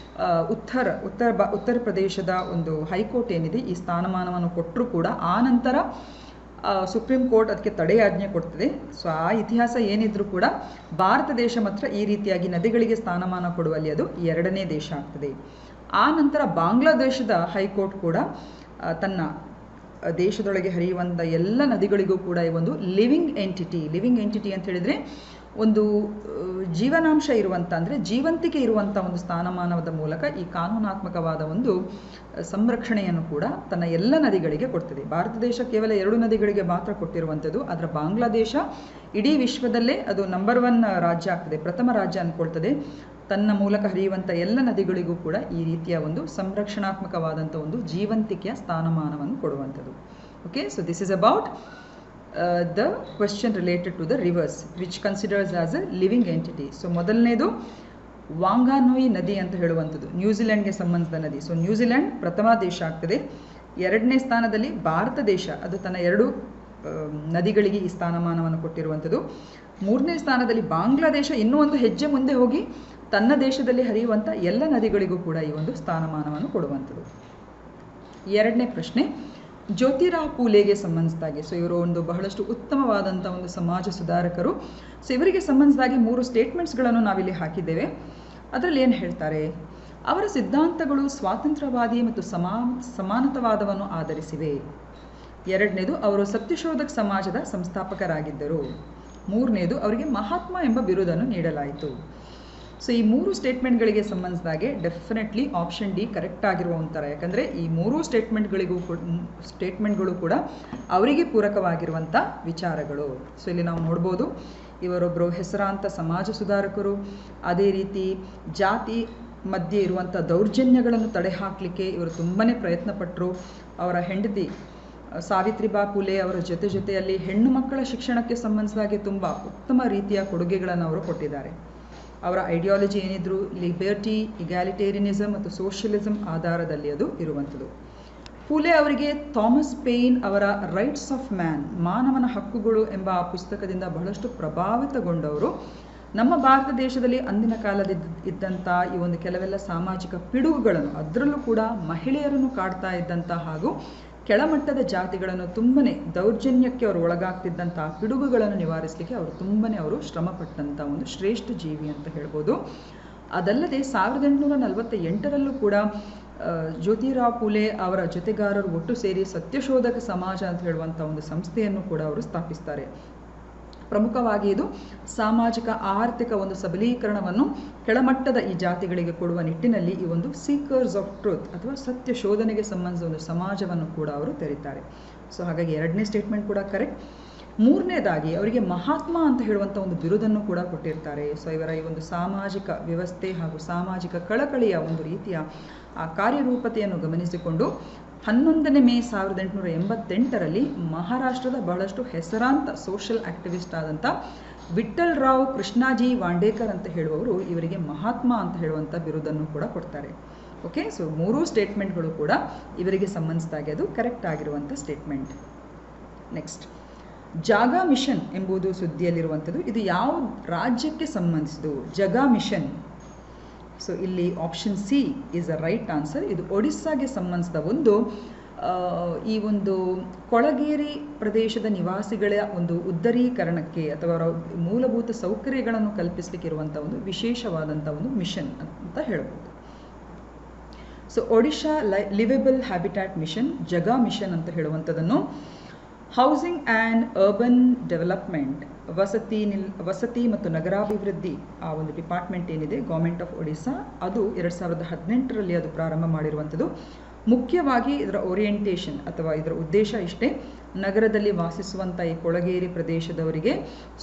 ಉತ್ತರ ಪ್ರದೇಶದ ಒಂದು ಹೈಕೋರ್ಟ್ ಏನಿದೆ ಈ ಸ್ಥಾನಮಾನವನ್ನು ಕೊಟ್ಟರೂ ಕೂಡ ಆ ನಂತರ ಸುಪ್ರೀಂ ಕೋರ್ಟ್ ಅದಕ್ಕೆ ತಡೆಯಾಜ್ಞೆ ಕೊಡ್ತದೆ. ಸೊ ಆ ಇತಿಹಾಸ ಏನಿದ್ರೂ ಕೂಡ ಭಾರತ ದೇಶ ಮಾತ್ರ ಈ ರೀತಿಯಾಗಿ ನದಿಗಳಿಗೆ ಸ್ಥಾನಮಾನ ಕೊಡುವಲ್ಲಿ ಅದು 2ನೇ ದೇಶ ಆಗ್ತದೆ. ಆ ನಂತರ ಬಾಂಗ್ಲಾದೇಶದ ಹೈಕೋರ್ಟ್ ಕೂಡ ತನ್ನ ದೇಶದೊಳಗೆ ಹರಿಯುವಂಥ ಎಲ್ಲ ನದಿಗಳಿಗೂ ಕೂಡ ಈ ಒಂದು ಲಿವಿಂಗ್ ಎಂಟಿಟಿ ಅಂತ ಹೇಳಿದರೆ ಒಂದು ಜೀವನಾಂಶ ಇರುವಂಥ ಅಂದರೆ ಜೀವಂತಿಕೆ ಇರುವಂಥ ಒಂದು ಸ್ಥಾನಮಾನದ ಮೂಲಕ ಈ ಕಾನೂನಾತ್ಮಕವಾದ ಒಂದು ಸಂರಕ್ಷಣೆಯನ್ನು ಕೂಡ ತನ್ನ ಎಲ್ಲ ನದಿಗಳಿಗೆ ಕೊಡ್ತದೆ. ಭಾರತ ದೇಶ ಕೇವಲ 2 ನದಿಗಳಿಗೆ ಮಾತ್ರ ಕೊಟ್ಟಿರುವಂಥದ್ದು. ಅದರ ಬಾಂಗ್ಲಾದೇಶ ಇಡೀ ವಿಶ್ವದಲ್ಲೇ ಅದು ನಂಬರ್ 1 ರಾಜ್ಯ ಆಗ್ತದೆ, ಪ್ರಥಮ ರಾಜ್ಯ ಅಂದ್ಕೊಳ್ತದೆ. ತನ್ನ ಮೂಲಕ ಹರಿಯುವಂಥ ಎಲ್ಲ ನದಿಗಳಿಗೂ ಕೂಡ ಈ ರೀತಿಯ ಒಂದು ಸಂರಕ್ಷಣಾತ್ಮಕವಾದಂಥ ಒಂದು ಜೀವಂತಿಕೆಯ ಸ್ಥಾನಮಾನವನ್ನು ಕೊಡುವಂಥದ್ದು. Okay, so this is about the question related to the rivers which considers as a living entity. So ಮೊದಲನೇದು ವಾಂಗಾನುಯಿ ನದಿ ಅಂತ ಹೇಳುವಂಥದ್ದು ನ್ಯೂಜಿಲೆಂಡ್ಗೆ ಸಂಬಂಧಿಸಿದ ನದಿ. ಸೊ ನ್ಯೂಜಿಲೆಂಡ್ ಪ್ರಥಮ ದೇಶ ಆಗ್ತದೆ. 2ನೇ ಸ್ಥಾನದಲ್ಲಿ ಭಾರತ ದೇಶ, ಅದು ತನ್ನ 2 ನದಿಗಳಿಗೆ ಈ ಸ್ಥಾನಮಾನವನ್ನು ಕೊಟ್ಟಿರುವಂಥದ್ದು. 3ನೇ ಸ್ಥಾನದಲ್ಲಿ ಬಾಂಗ್ಲಾದೇಶ ಇನ್ನೂ ಒಂದು ಹೆಜ್ಜೆ ಮುಂದೆ ಹೋಗಿ ತನ್ನ ದೇಶದಲ್ಲಿ ಹರಿಯುವಂಥ ಎಲ್ಲ ನದಿಗಳಿಗೂ ಕೂಡ ಈ ಒಂದು ಸ್ಥಾನಮಾನವನ್ನು ಕೊಡುವಂಥದ್ದು. 2ನೇ ಪ್ರಶ್ನೆ ಜ್ಯೋತಿರಾವ್ ಫೂಲೆಗೆ ಸಂಬಂಧಿಸಿದಾಗೆ. ಸೊ ಇವರು ಒಂದು ಬಹಳಷ್ಟು ಉತ್ತಮವಾದಂಥ ಒಂದು ಸಮಾಜ ಸುಧಾರಕರು. ಸೊ ಇವರಿಗೆ ಸಂಬಂಧಿಸಿದಾಗೆ 3 ಸ್ಟೇಟ್ಮೆಂಟ್ಸ್ಗಳನ್ನು ನಾವಿಲ್ಲಿ ಹಾಕಿದ್ದೇವೆ. ಅದರಲ್ಲಿ ಏನು ಹೇಳ್ತಾರೆ? ಅವರ ಸಿದ್ಧಾಂತಗಳು ಸ್ವಾತಂತ್ರ್ಯವಾದಿ ಮತ್ತು ಸಮಾನತಾವಾದವನ್ನು ಆಧರಿಸಿವೆ. 2ನೇದು ಅವರು ಸತ್ಯಶೋಧಕ ಸಮಾಜದ ಸಂಸ್ಥಾಪಕರಾಗಿದ್ದರು. 3ನೇದು ಅವರಿಗೆ ಮಹಾತ್ಮ ಎಂಬ ಬಿರುದನ್ನು ನೀಡಲಾಯಿತು. ಸೊ ಈ 3 ಸ್ಟೇಟ್ಮೆಂಟ್ಗಳಿಗೆ ಸಂಬಂಧಿಸಿದಾಗೆ ಡೆಫಿನೆಟ್ಲಿ ಆಪ್ಷನ್ ಡಿ ಕರೆಕ್ಟ್ ಆಗಿರುವ ಒಂಥರ. ಯಾಕಂದರೆ ಈ 3 ಸ್ಟೇಟ್ಮೆಂಟ್ಗಳು ಕೂಡ ಅವರಿಗೆ ಪೂರಕವಾಗಿರುವಂಥ ವಿಚಾರಗಳು. ಸೊ ಇಲ್ಲಿ ನಾವು ನೋಡ್ಬೋದು, ಇವರೊಬ್ಬರು ಹೆಸರಾಂತ ಸಮಾಜ ಸುಧಾರಕರು. ಅದೇ ರೀತಿ ಜಾತಿ ಮಧ್ಯೆ ಇರುವಂಥ ದೌರ್ಜನ್ಯಗಳನ್ನು ತಡೆ ಹಾಕಲಿಕ್ಕೆ ಇವರು ತುಂಬಾ ಪ್ರಯತ್ನಪಟ್ಟರು. ಅವರ ಹೆಂಡತಿ ಸಾವಿತ್ರಿಬಾ ಫುಲೆ ಅವರ ಜೊತೆಯಲ್ಲಿ ಹೆಣ್ಣು ಮಕ್ಕಳ ಶಿಕ್ಷಣಕ್ಕೆ ಸಂಬಂಧಿಸಿದಾಗೆ ತುಂಬ ಉತ್ತಮ ರೀತಿಯ ಕೊಡುಗೆಗಳನ್ನು ಅವರು ಕೊಟ್ಟಿದ್ದಾರೆ. ಅವರ ಐಡಿಯಾಲಜಿ ಏನಿದ್ರು ಲಿಬರ್ಟಿ, ಇಗ್ಯಾಲಿಟೇರಿಯನಿಸಮ್ ಮತ್ತು ಸೋಷಿಯಲಿಸಮ್ ಆಧಾರದಲ್ಲಿ ಅದು ಇರುವಂಥದ್ದು. ಫೂಲೆ ಅವರಿಗೆ ಥಾಮಸ್ ಪೇನ್ ಅವರ ರೈಟ್ಸ್ ಆಫ್ ಮ್ಯಾನ್, ಮಾನವನ ಹಕ್ಕುಗಳು ಎಂಬ ಆ ಪುಸ್ತಕದಿಂದ ಬಹಳಷ್ಟು ಪ್ರಭಾವಿತಗೊಂಡವರು. ನಮ್ಮ ಭಾರತ ದೇಶದಲ್ಲಿ ಅಂದಿನ ಕಾಲದಿದ್ದಂಥ ಈ ಒಂದು ಕೆಲವೆಲ್ಲ ಸಾಮಾಜಿಕ ಪಿಡುಗುಗಳನ್ನು, ಅದರಲ್ಲೂ ಕೂಡ ಮಹಿಳೆಯರನ್ನು ಕಾಡ್ತಾ ಇದ್ದಂಥ ಹಾಗೂ ಕೆಳಮಟ್ಟದ ಜಾತಿಗಳನ್ನು ತುಂಬನೇ ದೌರ್ಜನ್ಯಕ್ಕೆ ಅವರು ಒಳಗಾಗ್ತಿದ್ದಂಥ ಪಿಡುಗುಗಳನ್ನು ನಿವಾರಿಸಲಿಕ್ಕೆ ಅವರು ಶ್ರಮಪಟ್ಟಂಥ ಒಂದು ಶ್ರೇಷ್ಠ ಜೀವಿ ಅಂತ ಹೇಳ್ಬೋದು. ಅದಲ್ಲದೆ 1848ರಲ್ಲೂ ಕೂಡ ಜ್ಯೋತಿರಾವ್ ಫೂಲೆ ಅವರ ಜೊತೆಗಾರರು ಒಟ್ಟು ಸೇರಿ ಸತ್ಯಶೋಧಕ ಸಮಾಜ ಅಂತ ಹೇಳುವಂಥ ಒಂದು ಸಂಸ್ಥೆಯನ್ನು ಕೂಡ ಅವರು ಸ್ಥಾಪಿಸ್ತಾರೆ. ಪ್ರಮುಖವಾಗಿ ಇದು ಸಾಮಾಜಿಕ ಆರ್ಥಿಕ ಒಂದು ಸಬಲೀಕರಣವನ್ನು ಕೆಳಮಟ್ಟದ ಈ ಜಾತಿಗಳಿಗೆ ಕೊಡುವ ನಿಟ್ಟಿನಲ್ಲಿ ಈ ಒಂದು ಸೀಕರ್ಸ್ ಆಫ್ ಟ್ರೂತ್ ಅಥವಾ ಸತ್ಯ ಶೋಧನೆಗೆ ಸಂಬಂಧಿಸಿದ ಒಂದು ಸಮಾಜವನ್ನು ಕೂಡ ಅವರು ತೆರೀತಾರೆ. ಸೊ ಹಾಗಾಗಿ 2ನೇ ಸ್ಟೇಟ್ಮೆಂಟ್ ಕೂಡ ಕರೆಕ್ಟ್. 3ನೇದಾಗಿ ಅವರಿಗೆ ಮಹಾತ್ಮ ಅಂತ ಹೇಳುವಂಥ ಒಂದು ಬಿರುದನ್ನು ಕೂಡ ಕೊಟ್ಟಿರ್ತಾರೆ. ಸೊ ಇವರ ಈ ಒಂದು ಸಾಮಾಜಿಕ ವ್ಯವಸ್ಥೆ ಹಾಗೂ ಸಾಮಾಜಿಕ ಕಳಕಳಿಯ ಒಂದು ರೀತಿಯ ಆ ಕಾರ್ಯರೂಪತೆಯನ್ನು ಗಮನಿಸಿಕೊಂಡು 11 ಮೇ 1888ರಲ್ಲಿ ಮಹಾರಾಷ್ಟ್ರದ ಬಹಳಷ್ಟು ಹೆಸರಾಂತ ಸೋಷಿಯಲ್ ಆಕ್ಟಿವಿಸ್ಟ್ ಆದಂಥ ವಿಠಲ್ ರಾವ್ ಕೃಷ್ಣಾಜಿ ವಾಂಡೇಕರ್ ಅಂತ ಹೇಳುವವರು ಇವರಿಗೆ ಮಹಾತ್ಮ ಅಂತ ಹೇಳುವಂಥ ಬಿರುದನ್ನು ಕೂಡ ಕೊಡ್ತಾರೆ. ಓಕೆ, ಸೊ 3 ಸ್ಟೇಟ್ಮೆಂಟ್ಗಳು ಕೂಡ ಇವರಿಗೆ ಸಂಬಂಧಿಸಿದಾಗೆ ಅದು ಕರೆಕ್ಟ್ ಆಗಿರುವಂಥ ಸ್ಟೇಟ್ಮೆಂಟ್. ನೆಕ್ಸ್ಟ್, ಜಾಗಾ ಮಿಷನ್ ಎಂಬುದು ಸುದ್ದಿಯಲ್ಲಿರುವಂಥದ್ದು. ಇದು ಯಾವ ರಾಜ್ಯಕ್ಕೆ ಸಂಬಂಧಿಸಿದ್ದು? ಜಗಾ ಮಿಷನ್. ಸೊ ಇಲ್ಲಿ option C is a right answer. ಇದು ಒಡಿಸ್ಸಾಗೆ ಸಂಬಂಧಿಸಿದ ಈ ಒಂದು ಕೊಳಗೇರಿ ಪ್ರದೇಶದ ನಿವಾಸಿಗಳ ಒಂದು ಉದ್ದರೀಕರಣಕ್ಕೆ ಅಥವಾ ಅವರ ಮೂಲಭೂತ ಸೌಕರ್ಯಗಳನ್ನು ಕಲ್ಪಿಸಲಿಕ್ಕೆ ಇರುವಂಥ ಒಂದು ವಿಶೇಷವಾದಂಥ ಒಂದು ಮಿಷನ್ ಅಂತ ಹೇಳ್ಬೋದು. ಸೊ ಒಡಿಶಾ ಲಿವೆಬಲ್ ಹ್ಯಾಬಿಟ್ಯಾಟ್ ಮಿಷನ್, ಜಗಾ ಮಿಷನ್ ಅಂತ ಹೇಳುವಂಥದ್ದನ್ನು ಹೌಸಿಂಗ್ ಆ್ಯಂಡ್ ಅರ್ಬನ್ ಡೆವಲಪ್ಮೆಂಟ್, ವಸತಿ ಮತ್ತು ನಗರಾಭಿವೃದ್ಧಿ ಆ ಒಂದು ಡಿಪಾರ್ಟ್ಮೆಂಟ್ ಏನಿದೆ ಗೌರ್ಮೆಂಟ್ ಆಫ್ ಒಡಿಸ್ಸಾ, ಅದು 2018ರಲ್ಲಿ ಅದು ಪ್ರಾರಂಭ ಮಾಡಿರುವಂಥದ್ದು. ಮುಖ್ಯವಾಗಿ ಇದರ ಓರಿಯೆಂಟೇಷನ್ ಅಥವಾ ಇದರ ಉದ್ದೇಶ ಇಷ್ಟೇ, ನಗರದಲ್ಲಿ ವಾಸಿಸುವಂಥ ಈ ಕೊಳಗೇರಿ ಪ್ರದೇಶದವರಿಗೆ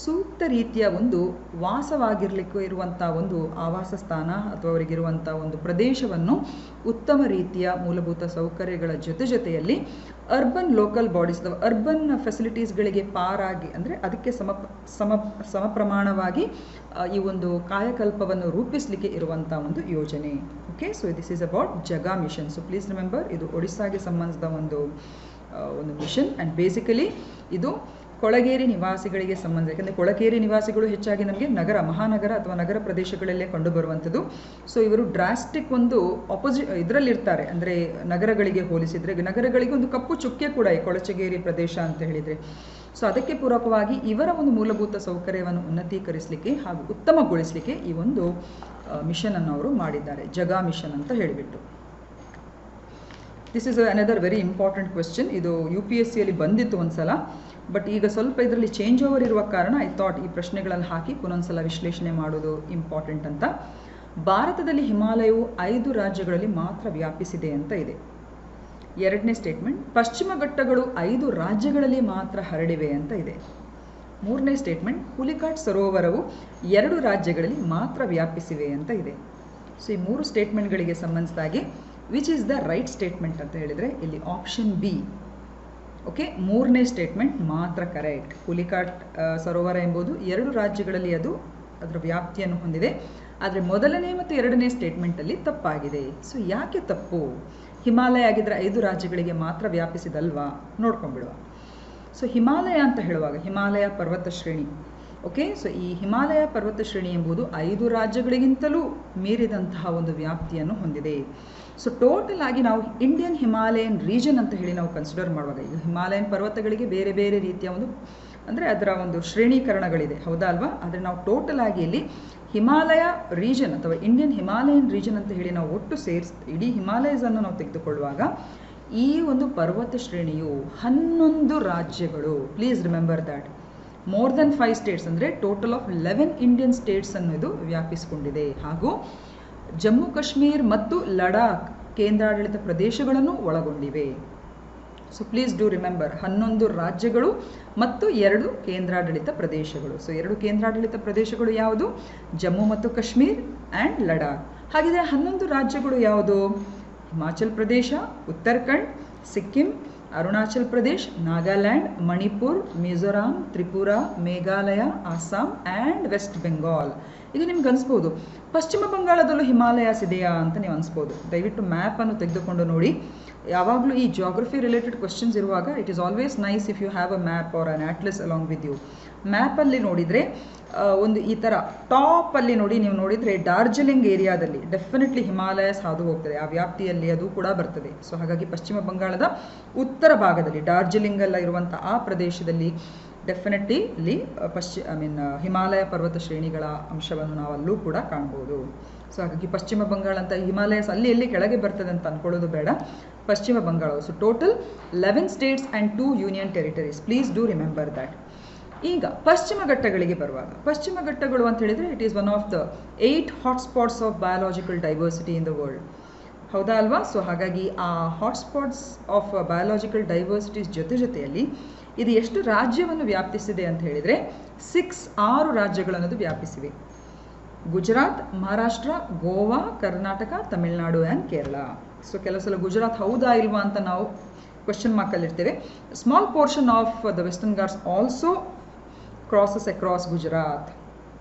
ಸೂಕ್ತ ರೀತಿಯ ಒಂದು ವಾಸವಾಗಿರಲಿಕ್ಕೆ ಇರುವಂಥ ಒಂದು ಆವಾಸ ಸ್ಥಾನ ಅಥವಾ ಅವರಿಗಿರುವಂಥ ಒಂದು ಪ್ರದೇಶವನ್ನು ಉತ್ತಮ ರೀತಿಯ ಮೂಲಭೂತ ಸೌಕರ್ಯಗಳ ಜೊತೆಯಲ್ಲಿ ಅರ್ಬನ್ ಲೋಕಲ್ ಬಾಡೀಸ್ ಅಥವಾ ಅರ್ಬನ್ ಫೆಸಿಲಿಟೀಸ್ಗಳಿಗೆ ಪಾರಾಗಿ ಅಂದರೆ ಅದಕ್ಕೆ ಸಮ ಪ್ರಮಾಣವಾಗಿ ಈ ಒಂದು ಕಾಯಕಲ್ಪವನ್ನು ರೂಪಿಸಲಿಕ್ಕೆ ಇರುವಂಥ ಒಂದು ಯೋಜನೆ. Okay, so this is about ಜಗಾ ಮಿಷನ್. ಸೊ ಪ್ಲೀಸ್ ರಿಮೆಂಬರ್, ಇದು ಒಡಿಸ್ಸಾಗೆ ಸಂಬಂಧಿಸಿದ ಒಂದು ಮಿಷನ್ ಆ್ಯಂಡ್ ಬೇಸಿಕಲಿ ಇದು ಕೊಳಗೇರಿ ನಿವಾಸಿಗಳಿಗೆ ಸಂಬಂಧ. ಯಾಕಂದರೆ ಕೊಳಗೇರಿ ನಿವಾಸಿಗಳು ಹೆಚ್ಚಾಗಿ ನಮಗೆ ಮಹಾನಗರ ಅಥವಾ ನಗರ ಪ್ರದೇಶಗಳಲ್ಲೇ ಕಂಡುಬರುವಂಥದ್ದು. ಸೊ ಇವರು ಡ್ರಾಸ್ಟಿಕ್ ಒಂದು ಇದರಲ್ಲಿರ್ತಾರೆ, ಅಂದರೆ ನಗರಗಳಿಗೆ ಹೋಲಿಸಿದರೆ ನಗರಗಳಿಗೆ ಒಂದು ಕಪ್ಪು ಚುಕ್ಕೆ ಕೂಡ ಈ ಕೊಳಚಗೇರಿ ಪ್ರದೇಶ ಅಂತ ಹೇಳಿದರೆ. ಸೊ ಅದಕ್ಕೆ ಪೂರಕವಾಗಿ ಇವರ ಒಂದು ಮೂಲಭೂತ ಸೌಕರ್ಯವನ್ನು ಉನ್ನತೀಕರಿಸಲಿಕ್ಕೆ ಹಾಗೂ ಉತ್ತಮಗೊಳಿಸಲಿಕ್ಕೆ ಈ ಒಂದು ಮಿಷನನ್ನು ಅವರು ಮಾಡಿದ್ದಾರೆ, ಜಗಾ ಮಿಷನ್ ಅಂತ ಹೇಳಿಬಿಟ್ಟು. This is another very important question. ಇದು UPSCಯಲ್ಲಿ ಬಂದಿತ್ತು ಒಂದ್ಸಲ, ಬಟ್ ಈಗ ಸ್ವಲ್ಪ ಇದರಲ್ಲಿ ಚೇಂಜ್ ಓವರ್ ಇರುವ ಕಾರಣ ಐ ಥಾಟ್ ಈ ಪ್ರಶ್ನೆಗಳನ್ನು ಹಾಕಿ ಪುನೊಂದ್ಸಲ ವಿಶ್ಲೇಷಣೆ ಮಾಡೋದು ಇಂಪಾರ್ಟೆಂಟ್ ಅಂತ. ಭಾರತದಲ್ಲಿ ಹಿಮಾಲಯವು 5 ರಾಜ್ಯಗಳಲ್ಲಿ ಮಾತ್ರ ವ್ಯಾಪಿಸಿದೆ ಅಂತ ಇದೆ. 2ನೇ ಸ್ಟೇಟ್ಮೆಂಟ್, ಪಶ್ಚಿಮ ಘಟ್ಟಗಳು 5 ರಾಜ್ಯಗಳಲ್ಲಿ ಮಾತ್ರ ಹರಡಿವೆ ಅಂತ ಇದೆ. 3ನೇ ಸ್ಟೇಟ್ಮೆಂಟ್, ಹುಲಿಕಾಟ್ ಸರೋವರವು 2 ರಾಜ್ಯಗಳಲ್ಲಿ ಮಾತ್ರ ವ್ಯಾಪಿಸಿವೆ ಅಂತ ಇದೆ. ಸೊ ಈ 3 ಸ್ಟೇಟ್ಮೆಂಟ್ಗಳಿಗೆ ಸಂಬಂಧಿಸಿದಾಗೆ which is the right statement ಅಂತ ಹೇಳಿದರೆ ಇಲ್ಲಿ ಆಪ್ಷನ್ ಬಿ. ಓಕೆ, 3ನೇ ಸ್ಟೇಟ್ಮೆಂಟ್ ಮಾತ್ರ ಕರೆಕ್ಟ್. ಹುಲಿಕಾಟ್ ಸರೋವರ ಎಂಬುದು 2 ರಾಜ್ಯಗಳಲ್ಲಿ ಅದು ಅದರ ವ್ಯಾಪ್ತಿಯನ್ನು ಹೊಂದಿದೆ. ಆದರೆ 1ನೇ ಮತ್ತು 2ನೇ ಸ್ಟೇಟ್ಮೆಂಟಲ್ಲಿ ತಪ್ಪಾಗಿದೆ. ಸೊ ಯಾಕೆ ತಪ್ಪು? ಹಿಮಾಲಯ ಆಗಿದ್ದರೆ 5 ರಾಜ್ಯಗಳಿಗೆ ಮಾತ್ರ ವ್ಯಾಪಿಸಿದಲ್ವಾ? ನೋಡ್ಕೊಂಡ್ಬಿಡುವ. ಸೊ ಹಿಮಾಲಯ ಅಂತ ಹೇಳುವಾಗ ಹಿಮಾಲಯ ಪರ್ವತ ಶ್ರೇಣಿ. ಓಕೆ, ಸೊ ಈ ಹಿಮಾಲಯ ಪರ್ವತ ಶ್ರೇಣಿ ಎಂಬುದು 5 ರಾಜ್ಯಗಳಿಗಿಂತಲೂ ಮೀರಿದಂತಹ ಒಂದು ವ್ಯಾಪ್ತಿಯನ್ನು ಹೊಂದಿದೆ. ಸೊ ಟೋಟಲ್ ಆಗಿ ನಾವು ಇಂಡಿಯನ್ ಹಿಮಾಲಯನ್ ರೀಜನ್ ಅಂತ ಹೇಳಿ ನಾವು ಕನ್ಸಿಡರ್ ಮಾಡುವಾಗ, ಈಗ ಹಿಮಾಲಯನ್ ಪರ್ವತಗಳಿಗೆ ಬೇರೆ ಬೇರೆ ರೀತಿಯ ಒಂದು ಅಂದರೆ ಅದರ ಒಂದು ಶ್ರೇಣೀಕರಣಗಳಿದೆ, ಹೌದಾ ಅಲ್ವಾ? ಆದರೆ ನಾವು ಟೋಟಲ್ ಆಗಿ ಇಲ್ಲಿ ಹಿಮಾಲಯ ರೀಜನ್ ಅಥವಾ ಇಂಡಿಯನ್ ಹಿಮಾಲಯನ್ ರೀಜನ್ ಅಂತ ಹೇಳಿ ನಾವು ಒಟ್ಟು ಇಡೀ ಹಿಮಾಲಯಸನ್ನು ನಾವು ತೆಗೆದುಕೊಳ್ಳುವಾಗ ಈ ಒಂದು ಪರ್ವತ ಶ್ರೇಣಿಯು 11 ರಾಜ್ಯಗಳು, please remember that, more than 5 States ಅಂದರೆ ಟೋಟಲ್ ಆಫ್ 11 ಇಂಡಿಯನ್ ಸ್ಟೇಟ್ಸ್ ಅನ್ನೋದು ವ್ಯಾಪಿಸಿಕೊಂಡಿದೆ. ಹಾಗೂ ಜಮ್ಮು ಕಾಶ್ಮೀರ್ ಮತ್ತು ಲಡಾಖ್ ಕೇಂದ್ರಾಡಳಿತ ಪ್ರದೇಶಗಳನ್ನು ಒಳಗೊಂಡಿವೆ. ಸೊ ಪ್ಲೀಸ್ ಡೂ ರಿಮೆಂಬರ್, 11 ರಾಜ್ಯಗಳು ಮತ್ತು 2 ಕೇಂದ್ರಾಡಳಿತ ಪ್ರದೇಶಗಳು. ಸೊ 2 ಕೇಂದ್ರಾಡಳಿತ ಪ್ರದೇಶಗಳು ಯಾವುದು? ಜಮ್ಮು ಮತ್ತು ಕಾಶ್ಮೀರ್ ಆ್ಯಂಡ್ ಲಡಾಖ್. ಹಾಗಿದ್ರೆ 11 ರಾಜ್ಯಗಳು ಯಾವುದು? Himachal Pradesh, Uttarakhand, Sikkim, Arunachal Pradesh, Nagaland, Manipur, Mizoram, Tripura, Meghalaya, Assam and West Bengal. ಈಗ ನಿಮ್ಗೆ ಅನಿಸ್ಬೋದು ಪಶ್ಚಿಮ ಬಂಗಾಳದಲ್ಲೂ ಹಿಮಾಲಯಾಸ್ ಇದೆಯಾ ಅಂತ ನೀವು ಅನಿಸ್ಬೋದು. ದಯವಿಟ್ಟು ಮ್ಯಾಪನ್ನು ತೆಗೆದುಕೊಂಡು ನೋಡಿ. ಯಾವಾಗಲೂ ಈ ಜಾಗ್ರಫಿ ರಿಲೇಟೆಡ್ ಕ್ವಶನ್ಸ್ ಇರುವಾಗ it is always nice if you have a map or an atlas along with you. ಮ್ಯಾಪಲ್ಲಿ ನೋಡಿದರೆ ಒಂದು ಈ ಥರ ಟಾಪಲ್ಲಿ ನೋಡಿ, ನೀವು ನೋಡಿದರೆ ಡಾರ್ಜಿಲಿಂಗ್ ಏರಿಯಾದಲ್ಲಿ ಡೆಫಿನೆಟ್ಲಿ ಹಿಮಾಲಯಸ್ ಹಾದು ಹೋಗ್ತದೆ, ಆ ವ್ಯಾಪ್ತಿಯಲ್ಲಿ ಅದು ಕೂಡ ಬರ್ತದೆ. ಸೊ ಹಾಗಾಗಿ ಪಶ್ಚಿಮ ಬಂಗಾಳದ ಉತ್ತರ ಭಾಗದಲ್ಲಿ ಡಾರ್ಜಿಲಿಂಗಲ್ಲ ಇರುವಂಥ ಆ ಪ್ರದೇಶದಲ್ಲಿ ಡೆಫಿನೆಟ್ಲಿ ಇಲ್ಲಿ ಹಿಮಾಲಯ ಪರ್ವತ ಶ್ರೇಣಿಗಳ ಅಂಶವನ್ನು ನಾವು ಅಲ್ಲೂ ಕೂಡ ಕಾಣ್ಬೋದು. ಸೊ ಹಾಗಾಗಿ ಪಶ್ಚಿಮ ಬಂಗಾಳ ಅಂತ ಹಿಮಾಲಯಸ್ ಅಲ್ಲಿ ಎಲ್ಲಿ ಕೆಳಗೆ ಬರ್ತದೆ ಅಂತ ಅಂದ್ಕೊಳ್ಳೋದು ಬೇಡ, Paschima Bangala. So total 11 states and 2 union territories, please do remember that. ಈಗ ಪಶ್ಚಿಮ ಘಟ್ಟಗಳಿಗೆ ಬರುವಾಗ, ಪಶ್ಚಿಮ ಘಟ್ಟಗಳು ಅಂತ ಹೇಳಿದರೆ it is one of the 8 hotspots of biological diversity in the world, ಹೌದಾ ಅಲ್ವಾ? ಸೊ ಹಾಗಾಗಿ ಆ ಹಾಟ್ಸ್ಪಾಟ್ಸ್ ಆಫ್ ಬಯಾಲಜಿಕಲ್ ಡೈವರ್ಸಿಟೀಸ್ ಜೊತೆಯಲ್ಲಿ ಇದು ಎಷ್ಟು ರಾಜ್ಯವನ್ನು ವ್ಯಾಪಿಸಿದೆ ಅಂತ ಹೇಳಿದರೆ 6 ರಾಜ್ಯಗಳನ್ನದು ವ್ಯಾಪಿಸಿವೆ. ಗುಜರಾತ್, ಮಹಾರಾಷ್ಟ್ರ, ಗೋವಾ, ಕರ್ನಾಟಕ, ತಮಿಳುನಾಡು ಆ್ಯಂಡ್ ಕೇರಳ. ಸೊ ಕೆಲವು ಸಲ ಗುಜರಾತ್ ಹೌದಾ ಇಲ್ವಾ ಅಂತ ನಾವು ಕ್ವೆಶ್ಚನ್ ಮಾರ್ಕಲ್ಲಿರ್ತೇವೆ. Small portion of the western Ghats also crosses across Gujarat.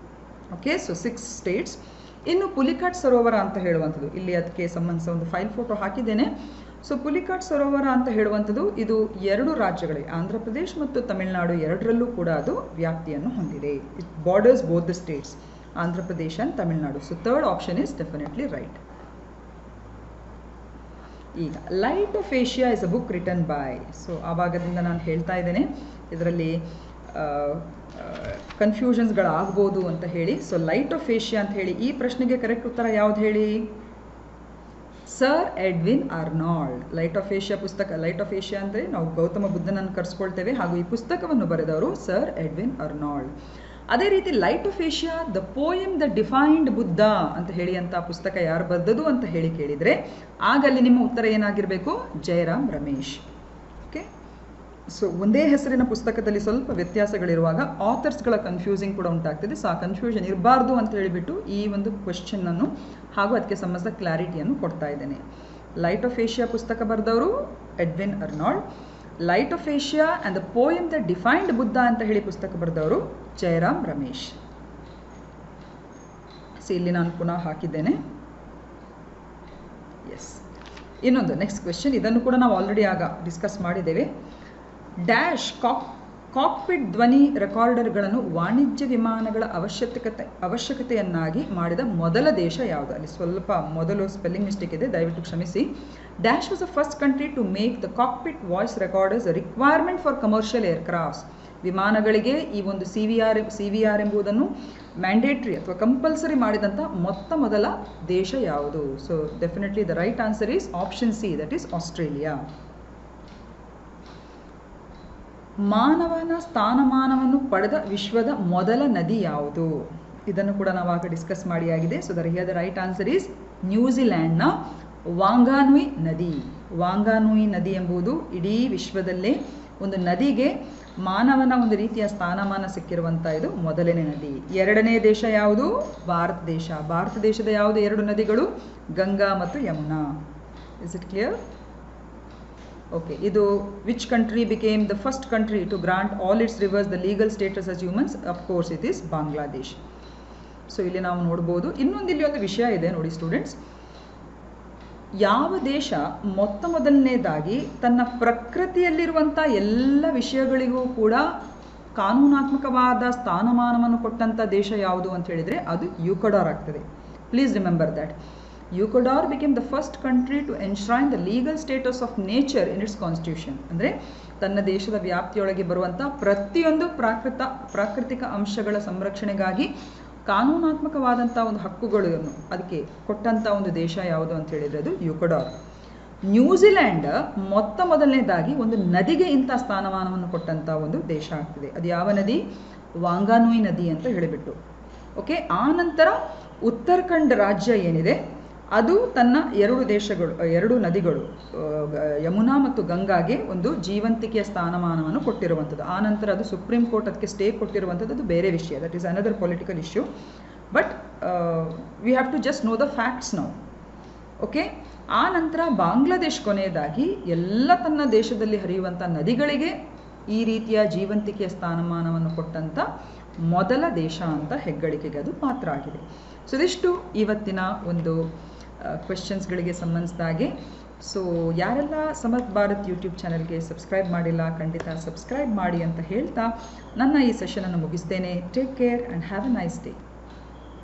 Okay, so 6 states. ಇನ್ನು ಪುಲಿಕಾಟ್ ಸರೋವರ ಅಂತ ಹೇಳುವಂಥದ್ದು, ಇಲ್ಲಿ ಅದಕ್ಕೆ ಸಂಬಂಧಿಸಿದ ಒಂದು ಫೈಲ್ ಫೋಟೋ ಹಾಕಿದ್ದೇನೆ. ಸೊ ಪುಲಿಕಾಟ್ ಸರೋವರ ಅಂತ ಹೇಳುವಂಥದ್ದು ಇದು 2 ರಾಜ್ಯಗಳಿಗೆ, ಆಂಧ್ರ ಪ್ರದೇಶ್ ಮತ್ತು ತಮಿಳುನಾಡು ಎರಡರಲ್ಲೂ ಕೂಡ ಅದು ವ್ಯಾಪ್ತಿಯನ್ನು ಹೊಂದಿದೆ. It borders both the states, Andhra Pradesh and Tamil Nadu. So third option is definitely right. ಈಗ light of Asia is a book written by. So ಆ ಭಾಗದಿಂದ ನಾನು ಹೇಳ್ತಾ ಇದ್ದೇನೆ, ಇದರಲ್ಲಿ ಕನ್ಫ್ಯೂಷನ್ಸ್ಗಳಾಗ್ಬೋದು ಅಂತ ಹೇಳಿ. ಸೊ ಲೈಟ್ ಆಫ್ ಏಷ್ಯಾ ಅಂತ ಹೇಳಿ ಈ ಪ್ರಶ್ನೆಗೆ ಕರೆಕ್ಟ್ ಉತ್ತರ ಯಾವ್ದು ಹೇಳಿ? Sir Edwin Arnold. Light of Asia ಪುಸ್ತಕ, ಲೈಟ್ ಆಫ್ ಏಷ್ಯಾ ಅಂದರೆ ನಾವು ಗೌತಮ ಬುದ್ಧನನ್ನು ಕರೆಸ್ಕೊಳ್ತೇವೆ, ಹಾಗೂ ಈ ಪುಸ್ತಕವನ್ನು ಬರೆದವರು ಸರ್ ಎಡ್ವಿನ್ ಅರ್ನಾಲ್ಡ್. ಅದೇ ರೀತಿ light of Asia the poem the defined Buddha ಅಂತ ಹೇಳಿ ಅಂತ ಪುಸ್ತಕ ಯಾರು ಬರೆದದು ಅಂತ ಹೇಳಿ ಕೇಳಿದರೆ ಆಗ ಅಲ್ಲಿ ನಿಮ್ಮ ಉತ್ತರ ಏನಾಗಿರಬೇಕು? ಜಯರಾಮ್ ರಮೇಶ್. ಓಕೆ, ಸೊ ಒಂದೇ ಹೆಸರಿನ ಪುಸ್ತಕದಲ್ಲಿ ಸ್ವಲ್ಪ ವ್ಯತ್ಯಾಸಗಳಿರುವಾಗ ಆಥರ್ಸ್ಗಳ ಕನ್ಫ್ಯೂಸಿಂಗ್ ಕೂಡ ಉಂಟಾಗ್ತದೆ. ಸೊ ಆ ಕನ್ಫ್ಯೂಷನ್ ಇರಬಾರ್ದು ಅಂತ ಹೇಳಿಬಿಟ್ಟು ಈ ಒಂದು ಕ್ವೆಶ್ಚನ್ನನ್ನು ಹಾಗೂ ಅದಕ್ಕೆ ಸಂಬಂಧಿಸಿದ ಕ್ಲಾರಿಟಿಯನ್ನು ಕೊಡ್ತಾ ಇದ್ದೇನೆ. ಲೈಟ್ ಆಫ್ ಏಷ್ಯಾ ಪುಸ್ತಕ ಬರೆದವರು Edwin Arnold. Light of Asia and the poem the defined Buddha ಅಂತ ಹೇಳಿ ಪುಸ್ತಕ ಬರೆದವರು ಜಯರಾಮ್ ರಮೇಶ್. ಸೊ ಇಲ್ಲಿ ನಾನು ಪುನಃ ಹಾಕಿದ್ದೇನೆ. ಎಸ್, ಇನ್ನೊಂದು ನೆಕ್ಸ್ಟ್ ಕ್ವೆಶ್ಚನ್, ಇದನ್ನು ಕೂಡ ನಾವು ಆಲ್ರೆಡಿ ಆಗ ಡಿಸ್ಕಸ್ ಮಾಡಿದ್ದೇವೆ. ಡ್ಯಾಶ್ ಕಾಕ್ಪಿಟ್ ಧ್ವನಿ ರೆಕಾರ್ಡರ್ಗಳನ್ನು ವಾಣಿಜ್ಯ ವಿಮಾನಗಳ ಅವಶ್ಯಕತೆಯನ್ನಾಗಿ ಮಾಡಿದ ಮೊದಲ ದೇಶ ಯಾವುದು? ಅಲ್ಲಿ ಸ್ವಲ್ಪ ಮೊದಲು ಸ್ಪೆಲ್ಲಿಂಗ್ ಮಿಸ್ಟೇಕ್ ಇದೆ, ದಯವಿಟ್ಟು ಕ್ಷಮಿಸಿ. Dash was the first country to make the cockpit voice recorders requirement for commercial aircrafts. ವಿಮಾನಗಳಿಗೆ ಈ ಒಂದು ಸಿ ವಿ ಆರ್ ಎಂಬುದನ್ನು ಮ್ಯಾಂಡೇಟ್ರಿ ಅಥವಾ ಕಂಪಲ್ಸರಿ ಮಾಡಿದಂಥ ಮೊದಲ ದೇಶ ಯಾವುದು? So definitely the right answer is option C, that is Australia. ಮಾನವನ ಸ್ಥಾನಮಾನವನ್ನು ಪಡೆದ ವಿಶ್ವದ ಮೊದಲ ನದಿ ಯಾವುದು? ಇದನ್ನು ಕೂಡ ನಾವು ಆಗ ಡಿಸ್ಕಸ್ ಮಾಡಿ ಆಗಿದೆ. So the right answer is ನ್ಯೂಜಿಲ್ಯಾಂಡ್ನ ವಾಂಗಾನುಯಿ ನದಿ. ವಾಂಗಾನುಯಿ ನದಿ ಎಂಬುದು ಇಡೀ ವಿಶ್ವದಲ್ಲೇ ಒಂದು ನದಿಗೆ ಮಾನವನ ಒಂದು ರೀತಿಯ ಸ್ಥಾನಮಾನ ಸಿಕ್ಕಿರುವಂಥ ಇದು ಮೊದಲನೇ ನದಿ. ಎರಡನೇ ದೇಶ ಯಾವುದು? ಭಾರತ ದೇಶ. ಭಾರತ ದೇಶದ ಯಾವುದು 2 ನದಿಗಳು? ಗಂಗಾ ಮತ್ತು Yamuna. Is it clear? Okay, ಇದು which country became the first country to grant all its rivers the legal status as humans? Of course it is Bangladesh. So ಇಲ್ಲಿ ನಾವು ನೋಡ್ಬೋದು. ಇಲ್ಲಿ ಒಂದು ವಿಷಯ ಇದೆ ನೋಡಿ ಸ್ಟೂಡೆಂಟ್ಸ್, ಯಾವ ದೇಶ ಮೊದಲನೇದಾಗಿ ತನ್ನ ಪ್ರಕೃತಿಯಲ್ಲಿರುವಂಥ ಎಲ್ಲ ವಿಷಯಗಳಿಗೂ ಕೂಡ ಕಾನೂನಾತ್ಮಕವಾದ ಸ್ಥಾನಮಾನವನ್ನು ಕೊಟ್ಟಂಥ ದೇಶ ಯಾವುದು ಅಂತ ಹೇಳಿದರೆ ಅದು ಯುಕಡಾರ್ ಆಗ್ತದೆ. Please remember that. Ecuador became the first country to enshrine the legal status of nature in its constitution. ಅಂದರೆ ತನ್ನ ದೇಶದ ವ್ಯಾಪ್ತಿಯೊಳಗೆ ಬರುವಂಥ ಪ್ರತಿಯೊಂದು ಪ್ರಾಕೃತಿಕ ಅಂಶಗಳ ಸಂರಕ್ಷಣೆಗಾಗಿ ಕಾನೂನಾತ್ಮಕವಾದಂಥ ಒಂದು ಹಕ್ಕುಗಳನ್ನು ಅದಕ್ಕೆ ಕೊಟ್ಟಂಥ ಒಂದು ದೇಶ ಯಾವುದು ಅಂತ ಹೇಳಿದರೆ ಅದು ಯುಕಡಾರ್. ನ್ಯೂಜಿಲ್ಯಾಂಡ್ ಮೊದಲನೇದಾಗಿ ಒಂದು ನದಿಗೆ ಇಂಥ ಸ್ಥಾನಮಾನವನ್ನು ಕೊಟ್ಟಂಥ ಒಂದು ದೇಶ ಆಗ್ತಿದೆ. ಅದು ಯಾವ ನದಿ? ವಾಂಗಾನುಯಿ ನದಿ ಅಂತ ಹೇಳಿಬಿಟ್ಟು. ಓಕೆ, ಆ ನಂತರ ಉತ್ತರಾಖಂಡ್ ರಾಜ್ಯ ಏನಿದೆ ಅದು ತನ್ನ 2 ನದಿಗಳು ಯಮುನಾ ಮತ್ತು ಗಂಗಾಗೆ ಒಂದು ಜೀವಂತಿಕೆಯ ಸ್ಥಾನಮಾನವನ್ನು ಕೊಟ್ಟಿರುವಂಥದ್ದು. ಆ ನಂತರ ಅದು ಸುಪ್ರೀಂ ಕೋರ್ಟ್ ಅದಕ್ಕೆ ಸ್ಟೇ ಕೊಟ್ಟಿರುವಂಥದ್ದು, ಅದು ಬೇರೆ ವಿಷಯ. That is another political issue. But we have to just know the facts now. Okay, ಆ ನಂತರ ಬಾಂಗ್ಲಾದೇಶ್ ಕೊನೆಯದಾಗಿ ಎಲ್ಲ ತನ್ನ ದೇಶದಲ್ಲಿ ಹರಿಯುವಂಥ ನದಿಗಳಿಗೆ ಈ ರೀತಿಯ ಜೀವಂತಿಕೆಯ ಸ್ಥಾನಮಾನವನ್ನು ಕೊಟ್ಟಂಥ ಮೊದಲ ದೇಶ ಅಂತ ಹೆಗ್ಗಳಿಕೆಗೆ ಅದು ಪಾತ್ರ ಆಗಿದೆ. ಸೊ ಇದಿಷ್ಟು ಇವತ್ತಿನ ಒಂದು ಕ್ವೆಶ್ಚನ್ಸ್ಗಳಿಗೆ ಸಂಬಂಧಿಸಿದಾಗೆ. ಸೊ ಯಾರೆಲ್ಲ ಸಮರ್ಥ ಭಾರತ್ ಯೂಟ್ಯೂಬ್ ಚಾನಲ್ಗೆ ಸಬ್ಸ್ಕ್ರೈಬ್ ಮಾಡಿಲ್ಲ, ಖಂಡಿತ ಸಬ್ಸ್ಕ್ರೈಬ್ ಮಾಡಿ ಅಂತ ಹೇಳ್ತಾ ನನ್ನ ಈ ಸೆಷನನ್ನು ಮುಗಿಸ್ತೇನೆ. Take care and have A nice day.